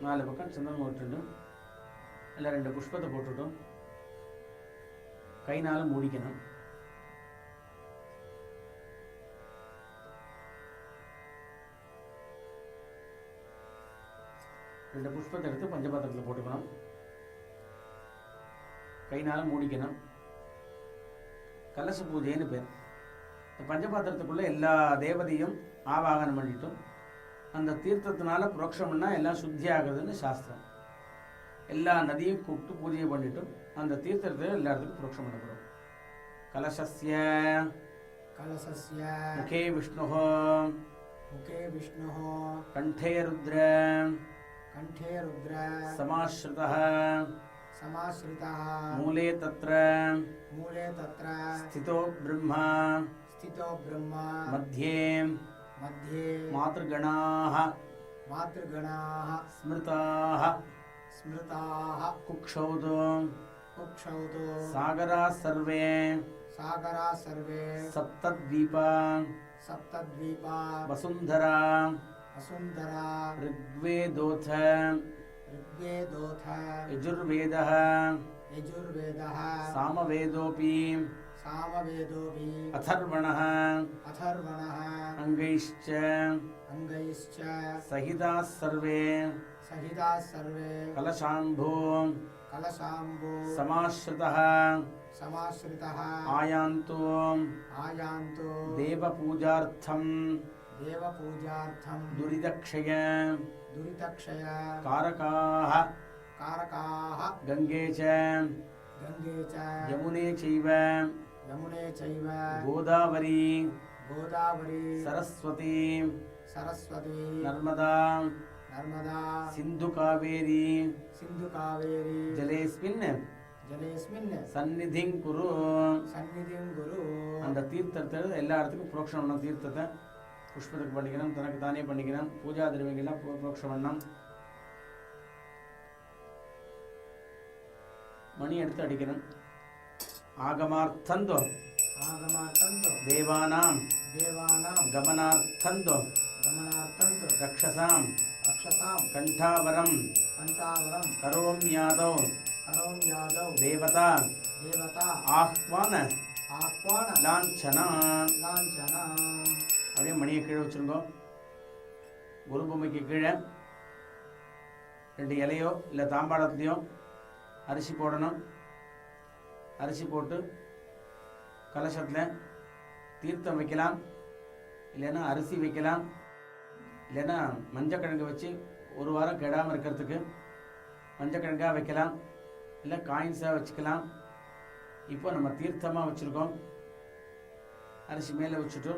நாலு பக்கம் சந்தனம் ஓட்டுட்டும் இல்லை 2 புஷ்பத்தை போட்டுட்டும் கைனால மூடிக்கணும். ரெண்டு புஷ்பத்தை எடுத்து பஞ்சபாத்திரத்தில் போட்டுக்கணும். கைனால மூடிக்கணும். கலச பூஜைன்னு பேர். இந்த பஞ்சபாத்திரத்துக்குள்ள எல்லா தேவதையும் ஆவாகனம் பண்ணிட்டும் அந்த தீர்த்தத்தினால புரோக்ஷம்னா எல்லாம் சுத்தி ஆகுதுன்னு சாஸ்திரம். எல்லா நதியும் கூப்பிட்டு பூஜையை பண்ணிட்டும் அந்த தீர்த்தத்தை எல்லா இடத்துக்கும் புரோக்ஷம் பண்ண போகிறோம். கலசஸ்ய முகே விஷ்ணுः கண்டே ருத்ர சமாஸ்ருதः மூலே தத்ர ஸ்திதோ பிரம்மா மத்யே மாத்ருகணாः ஸ்மிருதாः குக்ஷௌதோ சாகராः சர்வே சப்தத்வீபா सप्तद्वीपा वसुंधरा वसुंधरा ऋग्वेदोऽथ ऋग्वेदोऽथ यजुर्वेदः यजुर्वेदः सामवेदोऽपि सामवेदोऽपि अथर्वणः अथर्वणः अङ्गैश्च अङ्गैश्च सहिताः सर्वे सहिताः सर्वे कलशाम्भो कलशाम्बो समाश्रितः समाश्रितः आयान्तो आयान्तो देवपूजार्थं देवपूजार्थं दुरितक्षय दुरितक्षय कारकाः कारकाः गङ्गे च गङ्गे च यमुने चैव यमुने चैव गोदावरी गोदावरी सरस्वती सरस्वती नर्मदा नर्मदा सिन्धुकावेरी सिन्धुकावेरी जलेस्मिन् जलेस्मिन् सन्निधिं कुरु सन्निधिं कुरु அந்த தீர்த்தத்தை எல்லா இடத்துக்கும் புரோக்ஷணம் பண்ணணும். தீர்த்தத்தை புஷ்பத்துக்கு பண்ணிக்கணும், தனக்கு தானே பண்ணிக்கணும், பூஜா திரவியங்கள்லாம் புரோக்ஷம் பண்ணணும். மணி எடுத்து அடிக்கணும். ஆகமார்த்தந்தோ आगमार्थंतो தேவானாம் देवानां கமனார்த்தந்தோ गमनार्थंतो ரக்ஷசாம் रक्षसां கண்டாவரம் कंठावरं கரோம்யாதௌ करोम्यादौ தேவதா देवता ஆஹ்வான आह्वान லாஞ்சனா. लांछना அப்படியே மணியை கீழே வச்சுருங்க. குரு பொம்மைக்கு கீழே 2 இலையோ இல்லை தாம்பாளத்துலேயோ அரிசி போடணும். அரிசி போட்டு கலசத்தில் தீர்த்தம் வைக்கலாம், இல்லைன்னா அரிசி வைக்கலாம், இல்லைன்னா மஞ்சக்கிழங்கு வச்சு 1 வாரம் கெடாமல் இருக்கிறதுக்கு மஞ்சக்கிழங்காக வைக்கலாம், இல்லை காயின்ஸாக வச்சுக்கலாம். இப்போ நம்ம தீர்த்தமாக வச்சுருக்கோம். அரிசி மேலே வச்சுட்டு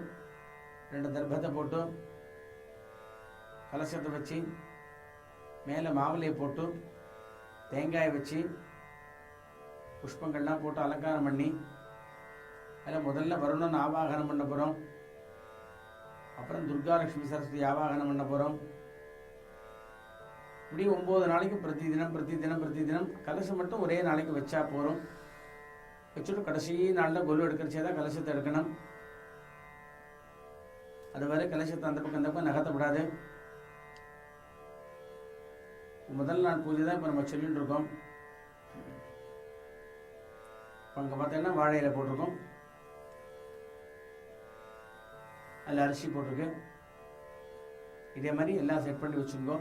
2 தர்பத்தை போட்டு கலசத்தை வச்சு மேலே மாவிலையை போட்டு தேங்காயை வச்சு புஷ்பங்கள்லாம் போட்டு அலங்காரம் பண்ணி அதில் முதல்ல வருணன் ஆவாகனம் பண்ண போகிறோம். அப்புறம் துர்காலட்சுமி சரஸ்வதி ஆவாகனம் பண்ண போகிறோம். இப்படி 9 நாளைக்கு பிரதி தினம் கலசம் மட்டும் ஒரே நாளைக்கு வச்சா போகிறோம். வச்சுட்டு கடைசி நாளில் கொலு எடுக்கிறச்சே தான் கலசத்தை எடுக்கணும். அது வரை கலசத்தை அந்த பக்கம் நகர்த்தப்படாது. முதல் நாள் பூஜை தான் இப்போ நம்ம சொல்லிட்டு இருக்கோம். இப்போ அங்கே பார்த்தீங்கன்னா வாழை இலை போட்டிருக்கோம், அதில் அரிசி போட்டிருக்கு. இதே மாதிரி எல்லாம் செட் பண்ணி வச்சுருக்கோ.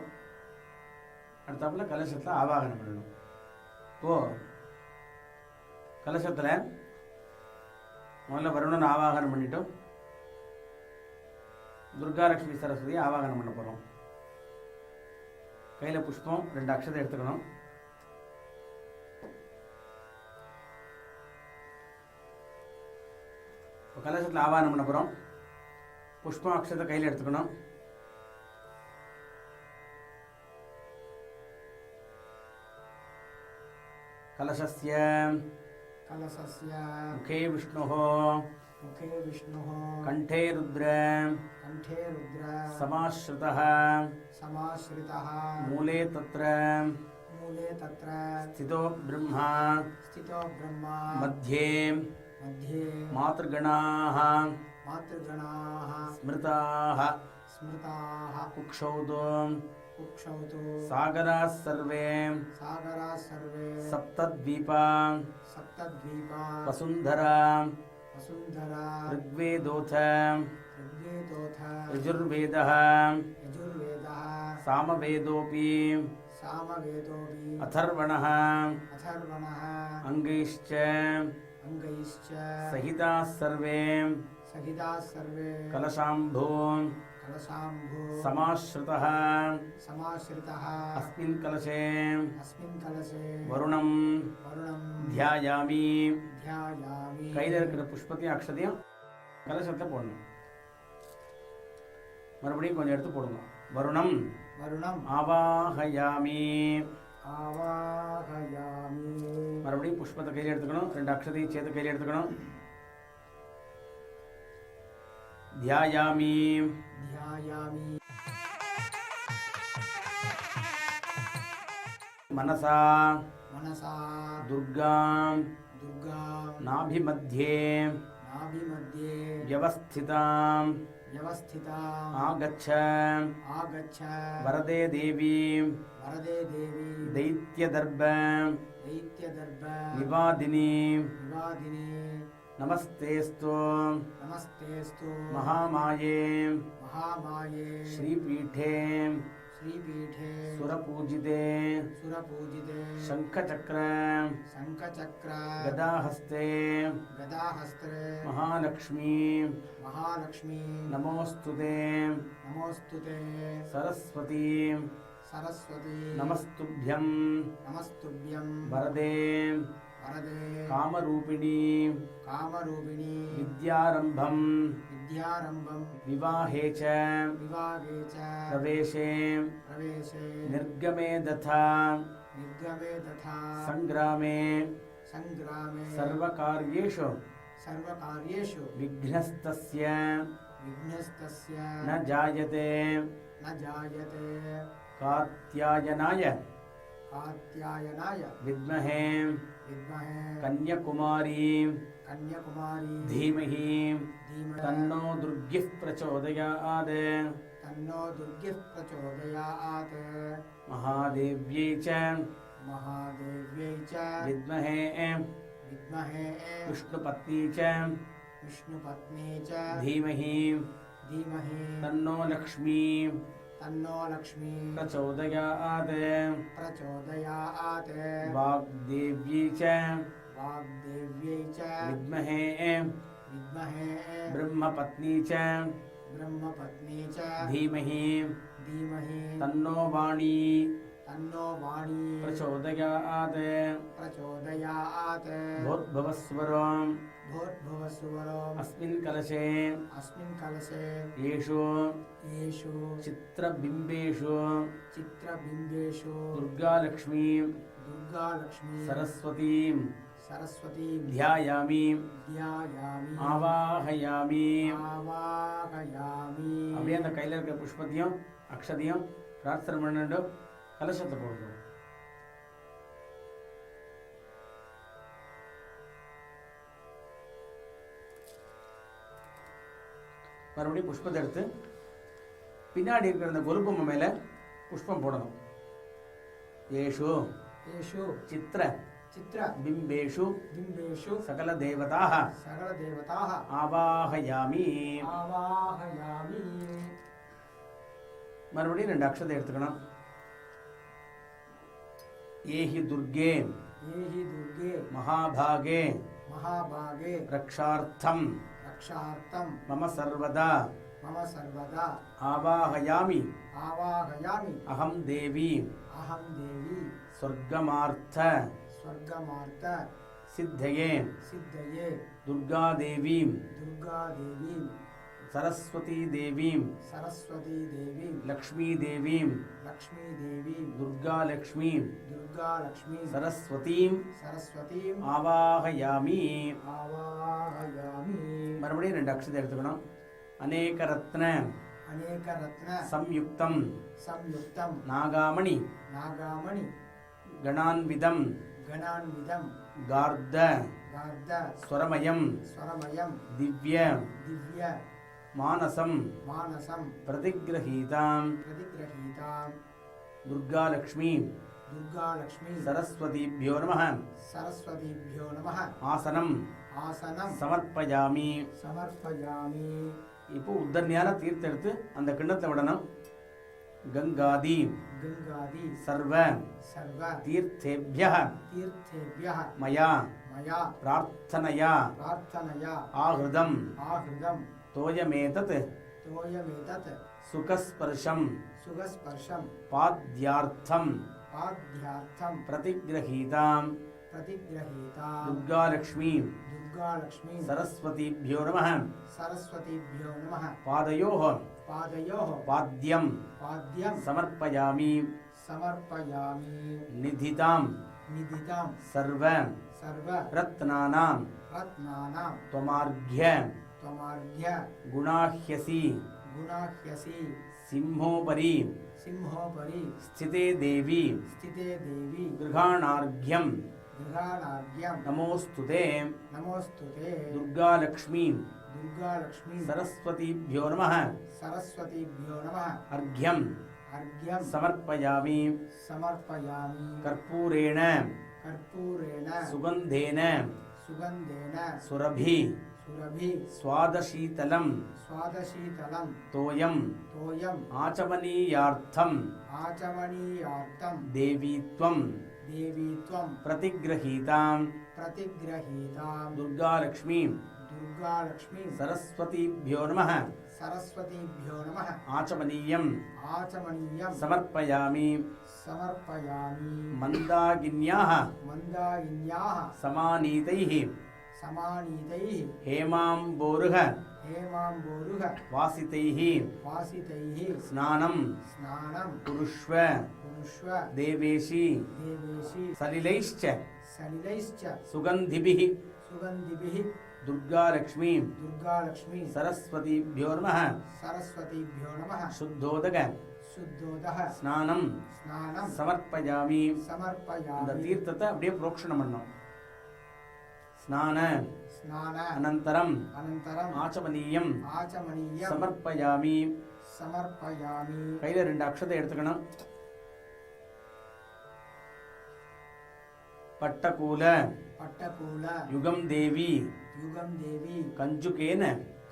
அடுத்தாப்புல கலசத்தில் ஆவாகனம் பண்ணணும். கலசத்தில் முதல்ல வருணன் ஆவாகனம் பண்ணிட்டோம். துர்காலட்சுமி சரஸ்வதி ஆவாகனம் பண்ண போகிறோம். கையில் புஷ்பம் 2 அக்ஷதை எடுத்துக்கணும். இப்போ கலசத்தில் ஆவாகனம் பண்ண போகிறோம். புஷ்பம் அக்ஷதை கையில் எடுத்துக்கணும். கலசஸ்ய कलशस्य मुखे विष्णुः मुखे विष्णुः कंठे रुद्र कंठे रुद्र समाश्रितः समाश्रितः मूले तत्र स्थितो ब्रह्मा मध्ये मातृगणाः स्मृताः कुक्षौतो सागराः सर्वे सप्तद्वीपा वसुंधरा ऋग्वेदोऽथ यजुर्वेदः सामवेदोऽपि अथर्वणः अङ्गैश्च सहिताः सर्वे कलशाम्भो समाश्रितः अस्मिन् कलशे वरुणं ध्यायामि. கையில் இருக்கிற புஷ்பத்தையும் அக்ஷதையும் கலசத்தை போடணும். மறுபடியும் கொஞ்சம் எடுத்து போடுங்க. வருணம் ஆவாஹயாமி. மறுபடியும் புஷ்பத்தை கையில் எடுத்துக்கணும். 2 அக்ஷதையும் சேர்த்து கையில் எடுத்துக்கணும். ध्यायामि मनसा दुर्गां नाभिमध्ये व्यवस्थितां व्यवस्थिताम् आगच्छ आगच्छ वरदे देवी वरदे देवी दैत्यदर्भ दैत्यदर्भ निवादिनी विवादिनी नमस्तेस्तु नमस्तेस्तु महामाये महामाये श्रीपीठे श्रीपीठे सुरपूजिते सुरपूजिते शंखचक्र शङ्खचक्र गदाहस्ते गदाहस्त्रे महालक्ष्मी महालक्ष्मी नमोस्तुते नमोस्तुते सरस्वती सरस्वती नमस्तुभ्यं नमस्तुभ्यं वरदे वरदे कामरूपिणी कामरूपिणी विद्यारंभं विद्यारम्भं विवाहे च विवाहे च प्रवेशे प्रवेशे निर्गमे तथा निर्गमे तथा संग्रामे संग्रामे सर्वकार्येषु सर्वकार्येषु विघ्नस्तस्य विघ्नस्तस्य न जायते न जायते कात्यायनाय कात्यायनाय विद्महे विद्महे कन्याकुमारी कन्याकुमारी धीमहि धीमहि तन्नो दुर्गिः प्रचोदयात् तन्नो दुर्गिः प्रचोदयात् महादेव्यै च महादेव्यै च विद्महे विद्महे विष्णुपत्नी च विष्णुपत्नी च धीमहि धीमहि तन्नो लक्ष्मी तन्नो लक्ष्मी प्रचोदयात् प्रचोदयात् वाग्देव्यै च वाग्देव्यै च विद्महे विद्महे ब्रह्मपत्नी च ब्रह्मपत्नी च धीमहि धीमहि तन्नो वाणी तन्नो वाणी प्रचोदयात् प्रचोदयात् भूर्भुवस्वरम् भूर्भुवस्वरम् अस्मिन् कलशे अस्मिन् कलशे येषु येषु चित्रबिम्बेषु चित्रबिम्बेषु दुर्गालक्ष्मी दुर्गालक्ष्मी सरस्वतीं सरस्वती ध्यायामि ध्यायामि आवाहयामि आवाहयामि அப்படியே அந்த கையில் இருக்கிற புஷ்பத்தையும் அக்ஷதையும் பிரார்த்தனை பண்ணிட்டு கலசத்தை போடுறோம். மறுபடியும் புஷ்பத்தை எடுத்து பின்னாடி இருக்கிற அந்த கொலுப்பொம்மை மேலே புஷ்பம் போடணும். ஏஷு येषु சித்திர चित्र बिम्बेषु बिम्बेषु सकलदेवताः सकलदेवताः आवाहयामि. आवाहयामि. மறுபடியும் 2 அக்ஷதை எடுத்துக்கணும். ஏஹி துர்கே येहि दुर्गे महाभागे महाभागे रक्षार्थं रक्षार्थं मम सर्वदा मम सर्वदा आवाहयामि. आवाहयामि. अहं देवी अहं देवी स्वर्गमार्थ स्वर्गमार्थ सिद्धये सिद्धये दुर्गा देवीं दुर्गा देवी सरस्वती देवीं सरस्वती देवी लक्ष्मी देवीं लक्ष्मी देवी दुर्गा लक्ष्मीं दुर्गा लक्ष्मी सरस्वतीं सरस्वती आवाहयामि. आवाहयामि. மறுபடியும் 2 அக்ஷதை எடுத்துக்கணும். अनेक रत्न अनेक रत्न संयुक्तं संयुक्तं नागामणि नागामणि गणान्वितं गणान्वितं गार्ध गार्ध स्वरमयं स्वरमयं दिव्य दिव्य मानसं मानसं प्रतिगृहीतां प्रतिगृहीतां दुर्गालक्ष्मी दुर्गालक्ष्मी सरस्वतीभ्यो नमः. सरस्वतीभ्यो नमः. ஆசனம் आसनं சமர்ப்பயாமி. समर्पयामि. இப்போ உத்தரணியான தீர்த்தம் எடுத்து அந்த கிண்ணத்தை விடணும். गंगादि गंगादि सर्व सर्व तीर्थेभ्यः तीर्थेभ्यः मया मया प्रार्थनया प्रार्थनया आहृतम् आहृतं तोयमेतत् तोयमेतत् सुखस्पर्शं सुखस्पर्शं पाद्यार्थं पाद्यार्थं प्रतिगृहीतां प्रतिगृहीतां दुर्गालक्ष्मी दुर्गालक्ष्मी सरस्वतीभ्यो नमः. सरस्वतीभ्यो नमः. पादयोः पादयोः पाद्यं पाद्यं समर्पयामि. समर्पयामि. निधितां निधितां सर्व सर्व रत्नानां रत्नानां त्वमार्घ्य त्वमार्घ्य गुणाह्यसि गुणाह्यसि सिंहोपरि सिंहोपरि स्थिते देवी स्थिते देवी गृहाणार्घ्यं गृहाणार्घ्यं नमोस्तुते. नमोस्तुते. दुर्गालक्ष्मी दुर्गालक्ष्मी सरस्वतीभ्यो नमः सरस्वतीभ्यो नमः अर्घ्यम् अर्घ्यं समर्पयामि समर्पयामि कर्पूरेण कर्पूरेण सुगन्धेन सुगन्धेन सुरभि सुरभि स्वादशीतलं स्वादशीतलं तोयम् तोयम् आचमनीयार्थम् आचमनीयार्थं देवी त्वं देवी त्वं प्रतिगृहीतां प्रतिगृहीतां दुर्गालक्ष्मी दुर्गालक्ष्मी सरस्वतीभ्यो नमः सरस्वतीभ्यो नमः आचमनीयम् आचमनीयं समर्पयामि समर्पयामि मन्दाकिन्याः मन्दाकिन्याः समानीतैः समानीतैः हेमाम्बोरुह हेमाम्बोरुह वासितैः वासितैः स्नानं स्नानं कुरुष्व कुरुष्व देवेशी देवेशी सलिलैश्च सलिलैश्च सुगन्धिभिः सुगन्धिभिः दुर्गालक्ष्मी दुर्गालक्ष्मी सरस्वतीभ्यो नमः सरस्वतीभ्यो नमः शुद्धोदक शुद्धोदः ஸ்நானம் स्नानं சமர்ப்பயாமி. இந்த समर्पयामि தீர்த்தத்தை அப்படியே புரோக்ஷணம் பண்ணோம். ஸ்நான स्नान அனந்தரம் अनन्तरम् ஆச்சமனீயம் आचमनीयं சமர்ப்பயாமி. समर्पयामि கையில 2 அக்ஷதை எடுத்துக்கணும். பட்டகூல पट्टकूल யுகம் தேவி युगं देवी கஞ்சுகேன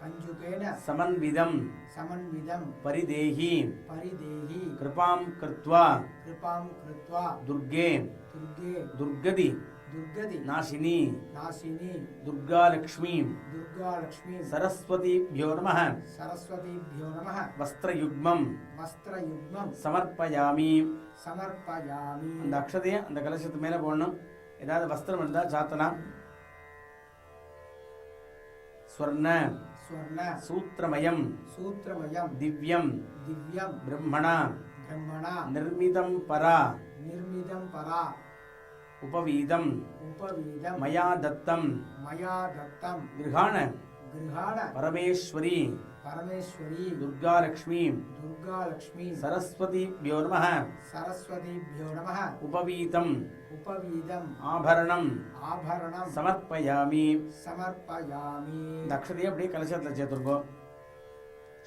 कञ्जुकेन சமன்விதம் समन्वितं பரிதேஹி परिदेहि கிருபாம் கிருத்வா कृपां कृत्वा துர்கே दुर्गे துர்கதி दुर्गति நாசினி नाशिनी दुर्गालक्ष्मी दुर्गालक्ष्मी सरस्वतीभ्यो नमः सरस्वतीभ्यो नमः वस्त्रयुग्मं वस्त्रयुग्मं समर्पयामि. समर्पयामि அந்த அக்ஷதையை அந்த கலசத்து மேல போடணும். ஏதாவது வஸ்திரம் இருந்தா சாத்தலாம். ஸ்வர்ண स्वर्ण சூத்திரமயம் सूत्रमयं திவ்யம் दिव्यं பிரம்மணா ब्रह्मणा நிர்மிதம் பரா निर्मितं परा உபவீதம் उपवीदं மயா தத்தம் मया दत्तं கிருஹாண गृहाण பரமேஸ்வரி परमेश्वरी दुर्गालक्ष्मी दुर्गालक्ष्मी सरस्वतीभ्यो नमः सरस्वतीभ्यो नमः उपवीतम् उपवीदम् ஆபரணம் आभरणं சமர்ப்பயாமி. समर्पयामि இந்த அக்ஷதையை அப்படியே கலசத்துல சேர்த்துருக்கோம்.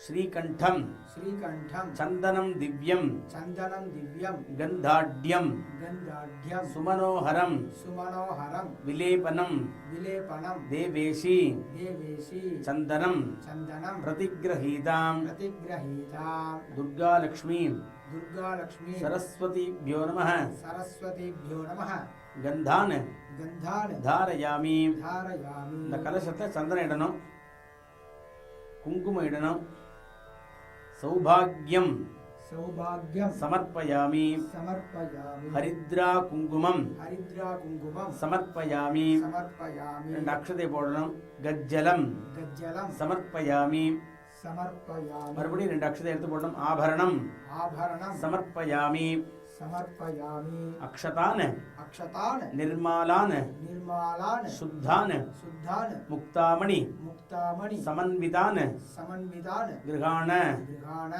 ஸ்ரீகண்டம் श्रीकण्ठं சந்தனம் திவ்யம் चन्दनं दिव्यं கந்தாட்யம் गन्धाढ्यं சுமனோஹரம் सुमनोहरं விலேபனம் विलेपनं தேவேஷி देवेशी சந்தனம் चन्दनं प्रतिगृहीतां प्रतिगृहीतां दुर्गालक्ष्मी दुर्गालक्ष्मी सरस्वतीभ्यो नमः सरस्वतीभ्यो नमः கந்தான गन्धान् தாரயாமி. धारयामि இந்த கலசத்தை சந்தனம் இடணும், குங்குமம் இடணும். சௌபாகியம் सौभाग्यं சமர்ப்பயாமி. समर्पयामि ஹரித்ரா குங்குமம் हरिद्रा कुङ्कुमं சமர்ப்பயாமி. समर्पयामि 2 அக்ஷதை போடணும். கஜ்ஜலம் गज्जलं சமர்ப்பயாமி. समर्पयामि மறுபடியும் 2 அக்ஷதை எடுத்து போடணும். ஆபரணம் आभरणं சமர்ப்பயாமி. समर्पयामि அக்ஷதான अक्षतान् நிர்மாலான निर्मालान् சுத்தான शुद्धान् முக்தாமணி मुक्तामणि சமன்விதான समन्वितान् கிருஹாண गृहाण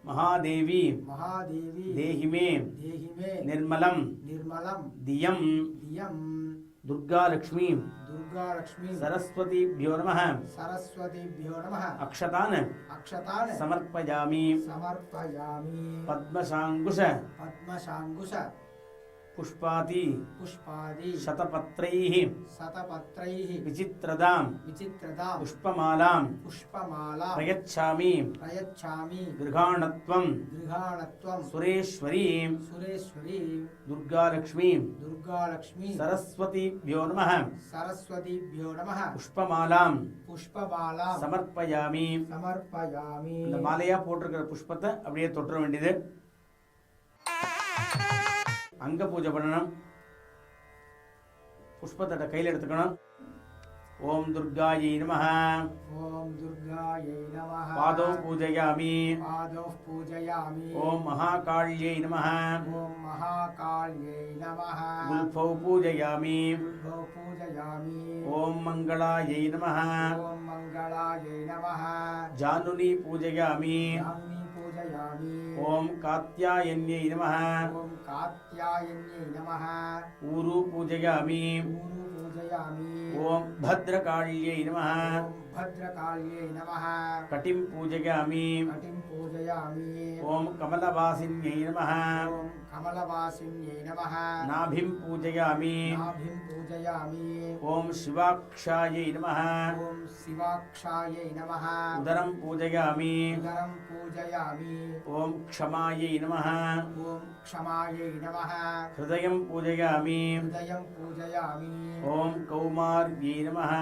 மகாதேவி महादेवी தேஹிமே देहि मे நிர்மலம் निर्मलं தியம் धियं துர்காலக்ஷ்மி दुर्गालक्ष्मी सरस्वतीभ्यो नमः सरस्वतीभ्यो नमः अक्षतान् अक्षतान् समर्पयामि. समर्पयामि पद्मशाङ्कुश पद्मशाङ्कुश पुष्पादि पुष्पादि शतपत्रैः शतपत्रैः विचित्रदां विचित्रदां पुष्पमालां पुष्पमाला प्रयच्छामि. प्रयच्छामि गृहाणत्वं गृहाणत्वं सुरेश्वरी सुरेश्वरी दुर्गालक्ष्मी दुर्गालक्ष्मी सरस्वतीभ्यो नमः सरस्वतीभ्यो नमः पुष्पमालां पुष्पमाला समर्पयामि. समर्पयामि இந்த மாலையா போட்டிருக்கிற புஷ்பத்தை அப்படியே தொற்ற வேண்டியது. அங்க பூஜை பண்ணணும். புஷ்பத்தட்டை கையில் எடுத்துக்கணும். ஓம் துர்காயை நமः. ओम दुर्गायै नमः पादौ पूजयामि. पादौ पूजयामि ओम महाकाल्यै नमः. ओम महाकाल्यै नमः गुल्फौ पूजयामि. गुल्फौ पूजयामि ओम मंगलायै नमः. ओम मंगलायै नमः जानुनी पूजयामि. जाह्नवी पूजयामि ओम कात्यायन्यै नमः ॐ कात्यायन्यै नमः ऊरु पूजयामि ऊरु पूजयामि ओम भद्रकाल्यै नमः ॐ भद्रकाल्यै नमः कटिं पूजयामि कटिं पूजयामि ओम कमलवासिन्यै नमः ॐ कमलवासिन्यै नमः नाभिं पूजयामि नाभिं पूजयामि ओम शिवाक्षायै नमः ॐ शिवाक्षायै नमः उदरं पूजयामि उदरं पूजयामि ओम क्षमायै नमः ॐ क्षमायै नमः हृदयं पूजयामि हृदयं पूजयामि ओम कौमार्यै नमः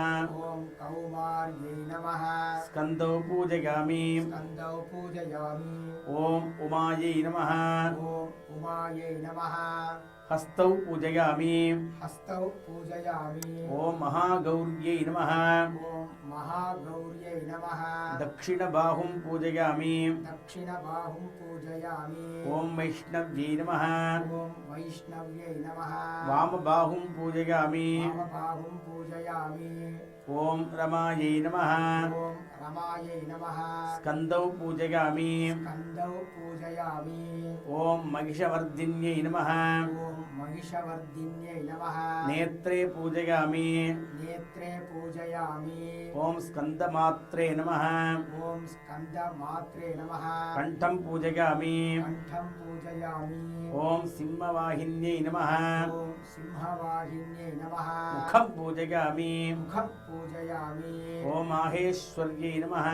ॐ कौमार्यै नमः स्कन्दौ पूजयामि स्कन्दौ पूजयामि ओम उमायै नमः ॐ उमायै नमः हस्तौ पूजयामि हस्तौ पूजयामि ओम महागौर्यै नमः ॐ महागौर्यै नमः दक्षिणबाहुं पूजयामि दक्षिणबाहुं पूजयामि ओम वैष्णव्यै नमः ॐ वैष्णव्यै नमः वामबाहुं पूजयामि वामबाहुं पूजयामि ओम रमायै नमः ॐ रमायै नमः स्कन्दौ पूजयामि स्कन्दौ पूजयामि ओम महिषवर्धिन्यै नमः ॐ महिषवर्धिन्यै नमः नेत्रे पूजयामि नेत्रे पूजयामि ओम स्कन्दमात्रे नमः ॐ स्कन्दमात्रे नमः कण्ठं पूजयामि कण्ठं पूजयामि ओम सिंहवाहिन्यै नमः ॐ सिंहवाहिन्यै नमः मुखं पूजयामि मुखं पूजयामि ओम माहेश्वर्यै नमः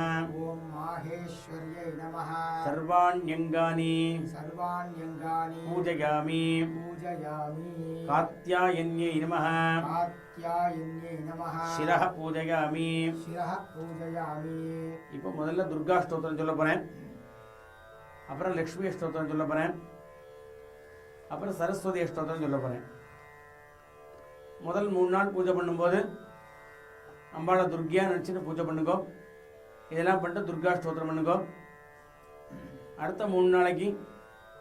ॐ माहेश्वर्यै नमः सर्वाण्यङ्गानि सर्वाण्यङ्गानि पूजयामि पूजयामि कात्यायन्यै नमः कात्यायन्यै नमः शिरः पूजयामि शिरः पूजयामि இப்போ முதல்ல துர்கா ஸ்தோத்திரம் சொல்ல போறேன், அப்புறம் லக்ஷ்மி ஸ்தோத்திரம் சொல்ல போறேன், அப்புறம் சரஸ்வதி ஸ்தோத்திரம் சொல்ல போறேன். முதல் 3 நாள் பூஜை பண்ணும்போது அம்பாளை துர்கியா நினச்சிட்டு பூஜை பண்ணுங்கோ. இதெல்லாம் பண்ணிட்டு துர்கா ஸ்தோத்திரம் பண்ணுங்கோ. அடுத்த 3 நாளைக்கு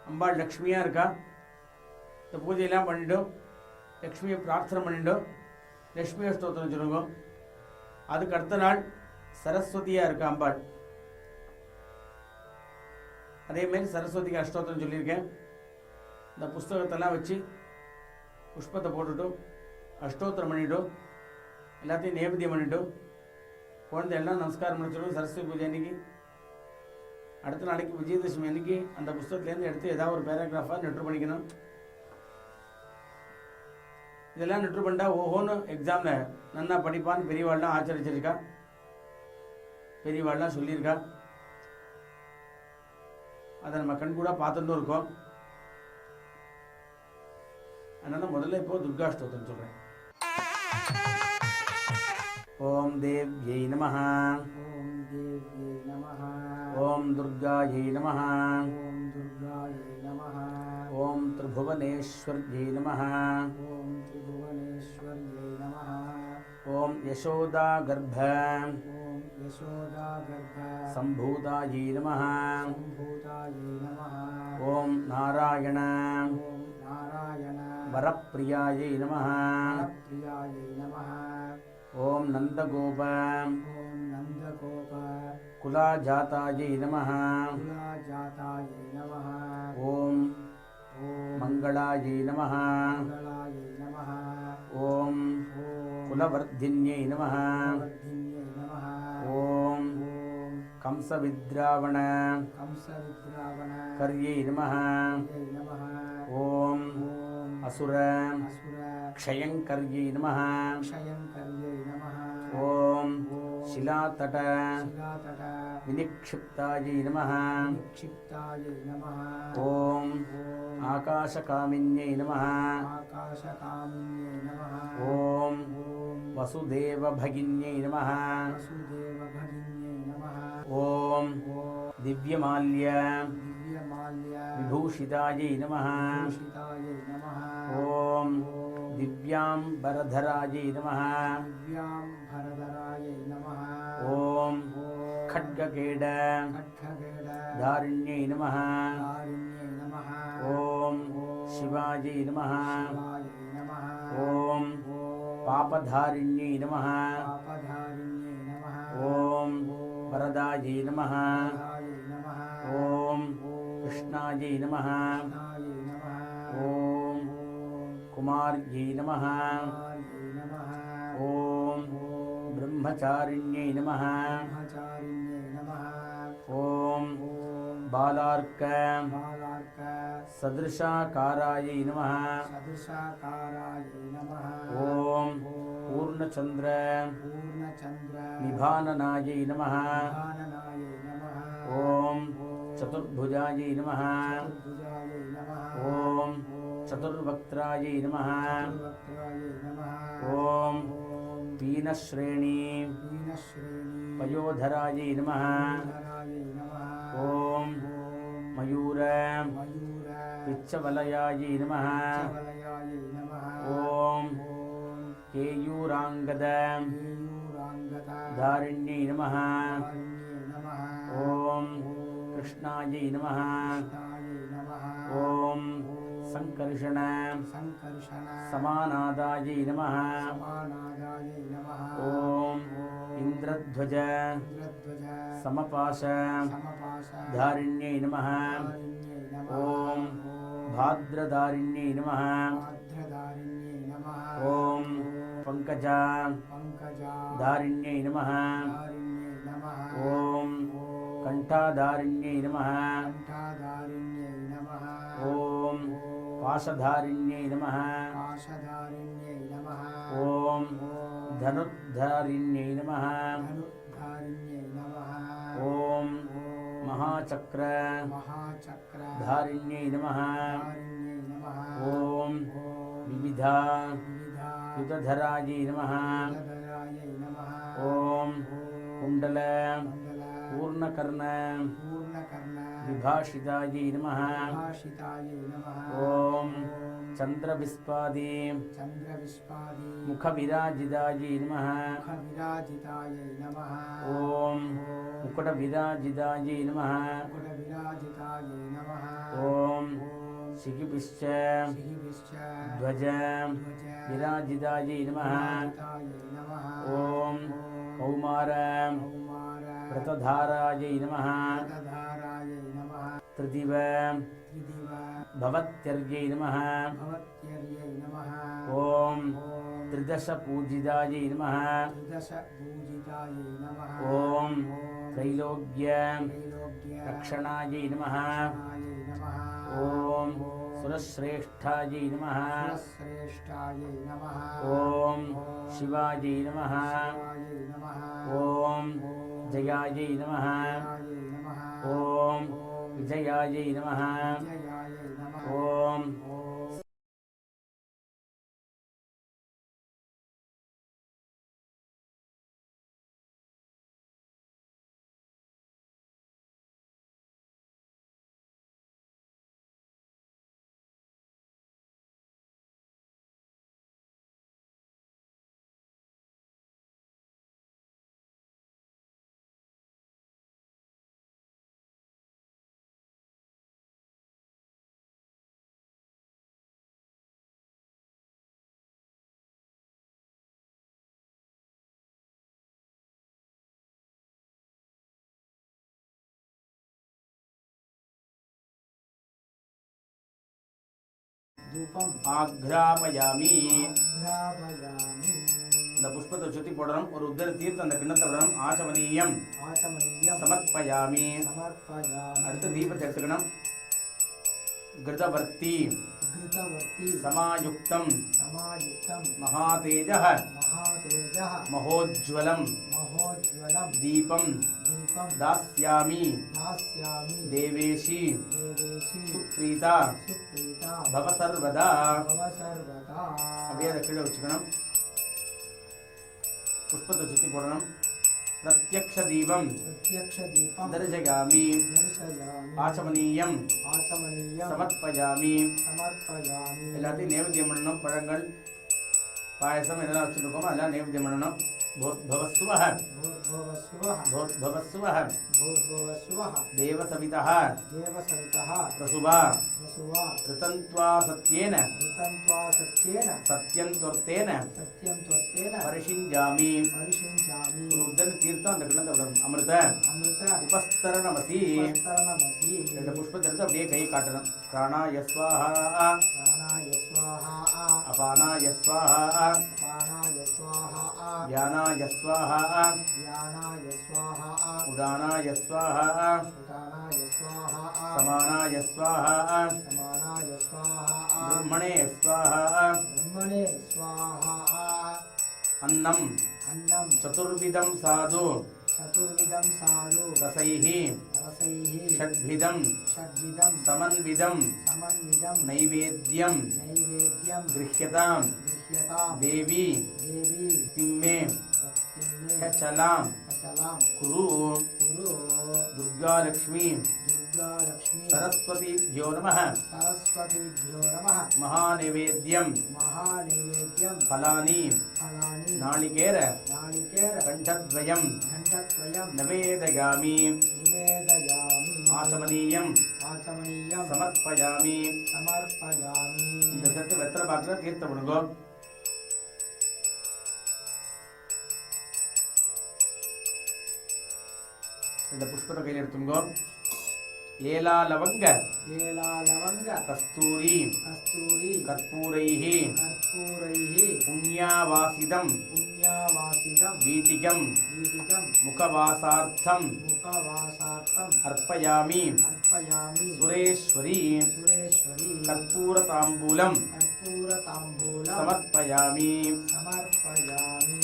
அம்பாள் லக்ஷ்மியாக இருக்கா, இந்த பூஜையெல்லாம் பண்ணிட்டு லக்ஷ்மியை பிரார்த்தனை பண்ணிட்டு லக்ஷ்மியை ஸ்தோத்திரம் சொல்லுங்க. அதுக்கு அடுத்த நாள் சரஸ்வதியாக இருக்கா அம்பாள், அதேமாரி சரஸ்வதிக்கு அஷ்டோத்திரம் சொல்லியிருக்கேன். இந்த புஸ்தகத்தெல்லாம் வச்சு புஷ்பத்தை போட்டுட்டு அஷ்டோத்திரம் பண்ணிவிட்டு எல்லாத்தையும் நேவேத்தியம் பண்ணிவிட்டு குழந்தை எல்லாம் நமஸ்காரம் பண்ணிச்சிடும். சரஸ்வதி பூஜை அன்றைக்கி அடுத்த நாளைக்கு விஜயதசமி அன்றைக்கி அந்த புஸ்தகத்துலேருந்து எடுத்து ஏதாவது ஒரு பேராகிராஃபாக நெட்ரு பண்ணிக்கணும். இதெல்லாம் நெட்ரு பண்ணிட்டா ஓஹோன்னு எக்ஸாமில் நன்னா படிப்பான்னு பெரியவாள்லாம் ஆச்சரிச்சிருக்கா, பெரியவாள்லாம் சொல்லியிருக்கா. அதை நம்ம கண் கூட பார்த்துட்டும் இருக்கோம். அதனால் முதல்ல இப்போ துர்கா ஸ்தோத்திரம் சொல்கிறேன். ஓம் தேவ்யை நமः ॐ देव्यै नमः ஓம் துர்காயை நமः ॐ दुर्गायै नमः ஓம் திரிபுவனேஸ்வர்யை நமः ॐ त्रिभुवनेश्वर्यै नमः ஓம் யசோதா கர்ப்ப ॐ यशोदागर्भ சம்பூதாயை நமः सम्भूतायै नमः ஓம் நாராயண ॐ नारायण வரப்பிரியாயை நமः प्रियायै नमः ஓம் நந்தகோப ॐ नन्दगोप குலாஜாதாயை நமः कुलाजातायै नमः ஓம் ॐ மங்களாயை நமः मङ्गलायै नमः ஓம் ॐ குலவர்தின்யை நமः वर्धिन्यै नमः ஓம் ॐ கம்சவித்ராவண कंसविद्रावण கர்யை நமः यै नमः ஓம் ॐ அசுர असुर க்ஷயங்கர்யை நமः क्षयङ्कर्यै नमः ஓம் ॐ शिलातट शिलातट विनिक्षिप्तायै नमः निक्षिप्तायै नमः ओम ॐ आकाशकामिन्यै नमः आकाशकामिन्यै नमः ओम ॐ वसुदेवभगिन्यै नमः वसुदेवभगिन्यै नमः ओम ॐ दिव्यमाल्य दिव्यमाल्य विभूषितायै नमः भूषितायै नमः ओम ॐ दिव्याम्बरधरायै नमः दिव्याम्बरधरायै नमः ओम ॐ खड्गकेड खड्गगेड दारिण्यै नमः दारिण्यै नमः ओम ॐ शिवायै नमः शिवायै नमः ओम ॐ पापधारिण्यै नमः पापधारिण्यै नमः ओम ॐ वरदायै नमः वरदायै नमः ओम ॐ कृष्णायै नमः कृष्णायै नमः ॐ कुमार्यै नमः कुमार्यै नमः ॐ ब्रह्मचारिण्यै नमः ब्रह्मचारिण्यै नमः ॐ ॐ बालार्क बालार्क सदृशाकारायै नमः सदृशाकारायै नमः ॐ पूर्णचन्द्र पूर्णचन्द्र निभाननायै नमः निधाननायै नमः ॐ चतुर्भुजायै नमः चतुर्भुजायै नमः ॐ चतुर्वक्त्रायै नमः चतुर्वक्त्रायै नमः ॐ ॐ पीनश्रेणी दीनश्रेणी पयोधरायै नमः धरायै नमः ॐ मयूर मयूर पिच्छवलयायै नमः चवलयायै नमः ॐ ॐ केयूराङ्गद केयूराङ्गद धारिण्यै नमः धारिण्यै नमः ॐ कृष्णायै नमः कृष्णायै नमः ॐ सङ्कर्षण सङ्कर्षण समानादायै नमः समानादायै नमः ॐ इन्द्रध्वज इन्द्रध्वज समपाश समपाश धारिण्यै नमः धारिण्यै नमः ॐ भाद्रधारिण्यै नमः भाद्रधारिण्यै नमः ॐ पङ्कजा पङ्कजा धारिण्यै नमः धारिण्यै नमः ॐ कण्ठाधारिण्यै नमः कण्ठाधारिण्यै नमः ॐ पाशधारिण्यै नमः पाशधारिण्यै नमः ॐ धनुर्धारिण्यै नमः धनुर्धारिण्यै नमः ॐ महाचक्र महाचक्र धारिण्यै नमः धारिण्यै नमः ॐ ॐ विविधा विविधा युधधरायै नमः धरायै नमः ॐ कुण्डल मण्डल पूर्णकर्ण पूर्णकर्ण विभाषितायै नमः भाषितायै नमः ॐ चन्द्रविस्पादि चन्द्रविस्पादि मुखविराजितायै नमः मुखविराजितायै नमः ॐ मुकुटविराजितायै नमः मुकुटविराजितायै नमः ॐ शिखिभिश्च शिखिभिश्च ध्वज ध्वज विराजितायै नमः विराजितायै नमः ॐ कौमार कौमार व्रतधारायै नमः व्रतधारायै नमः त्रिदिव त्रिदिव भवत्यर्यै नमः भवत्यर्यै नमः ॐ ॐ त्रिदशपूजितायै नमः त्रिदशपूजितायै नमः ॐ त्रैलोक्य त्रैलोक्य रक्षणायै नमः रक्षणायै नमः ॐ सुरश्रेष्ठायै नमः श्रेष्ठायै नमः ॐ शिवायै नमः शिवायै नमः ॐ जयायै नमः जयायै नमः ॐ विजयायै नमः विजयायै नमः ॐ ॐ தூபம் ஆக்ராபயாமி. ஆக்ராபயாமி. இந்த புஷ்பத்தை சுத்தி போடணும். ஒரு உத்தர தீர்த்தம் அந்த கிண்ணத்தை விடணும். ஆச்சமனீயம் ஆச்சமனீயம் சமர்ப்பயாமி. சமர்ப்பயாமி. அடுத்து தீபத்தை எடுத்துக்கணும். கிருதவர்த்தி கிருதவர்த்தி சமாயுக்தம் சமாயுக்தம் மகாதேஜः மகாதேஜः மகோஜ்வலம் மகோஜ்வலம் தீபம் தீபம் தாஸ்யாமி दास्यामि தேவேஷி देवेशि சுப்ரீதா सुप्रीता பவ சர்வதா. भव सर्वदा அப்படியே அதை கீழே வச்சுக்கணும். புஷ்பத்தை சுத்தி போடணும். பிரத்யக்ஷ தீபம் प्रत्यक्ष दीपं தரிசயாமி. दर्शयामि ஆச்சமனீயம் आचमनीयं சமர்ப்பயாமி. समर्पयामि எல்லாத்தையும் நைவேத்தியம் பண்ணணும். பழங்கள் பாயசம் எதெல்லாம் வச்சுருக்கோமோ அதெல்லாம் நைவேத்தியம் பண்ணணும். भूर्भुवस्सुवः भूर्भुवस्सुवः भूर्भुवस्सुवः भूर्भुवस्सुवः देवसवितः देवसवितः प्रसुवा प्रसुवा ऋतन्त्वा सत्येन ऋतन्त्वा सत्येन सत्यं त्वर्तेन सत्यं त्वत्तेन परिषिञ्जामि परिषिञ्जामि ருத்தன் தீர்த்தம் அந்த கிண்ணத்தை விடணும் அமிர்த अमृत உபஸ்தரணமசி उपस्तरणमसि ரெண்டு புஷ்பத்தை எடுத்து அப்படியே கை காட்டணும் பிராணாய ஸ்வாஹா प्राणाय स्वाहा அபானாய ஸ்வாஹா अपानाय स्वाहा வியானாய ஸ்வாஹா ज्ञानाय स्वाहा உதானாய ஸ்வாஹா उदानाय स्वाहा சமானாய ஸ்வாஹா समानाय स्वाहा பிரம்மணே ஸ்வாஹா ब्रह्मणे स्वाहा अन्नं अन्नं चतुर्विधं साधु चतुर्विधं साधु रसैः रसैः षड्विधं षड्विधं समन्वितं समन्वितं नैवेद्यं नैवेद्यं गृह्यतां गृह्यतां देवी देवी तिम्मे भक्तिमे चलां अचलां कुरु कुरु दुर्गालक्ष्मी दुर्गालक्ष्मी सरस्वतीभ्यो नमः सरस्वतीभ्यो नमः महानैवेद्यं महानैवेद्यं फलानि फलानि नालिकेर नारिकेर कण्ठद्वयं घण्टद्वयं नवेदयामि निवेदयामि आचमनीयं आचमनीयं समर्पयामि समर्पयामि இந்த செட்டு வெத்தலை பாக்குற தீர்த்தம் விடுங்கோ இந்த புஷ்பத்தை கையில் எடுத்துங்கோ ஏலா லவங்க ஏலா லவங்க கஸ்தூரி கஸ்தூரி கற்பூரைः कर्पूरैः पुण्यावासितं पुण्यावासितं வீட்டிகம் वीटिकं मुखवासार्थम् मुखवासार्थम् अर्पयामि अर्पयामि सुरेश्वरी सुरेश्वरी कर्पूरताम्बूलं कर्पूरताम्बूलं समर्पयामि समर्पयामि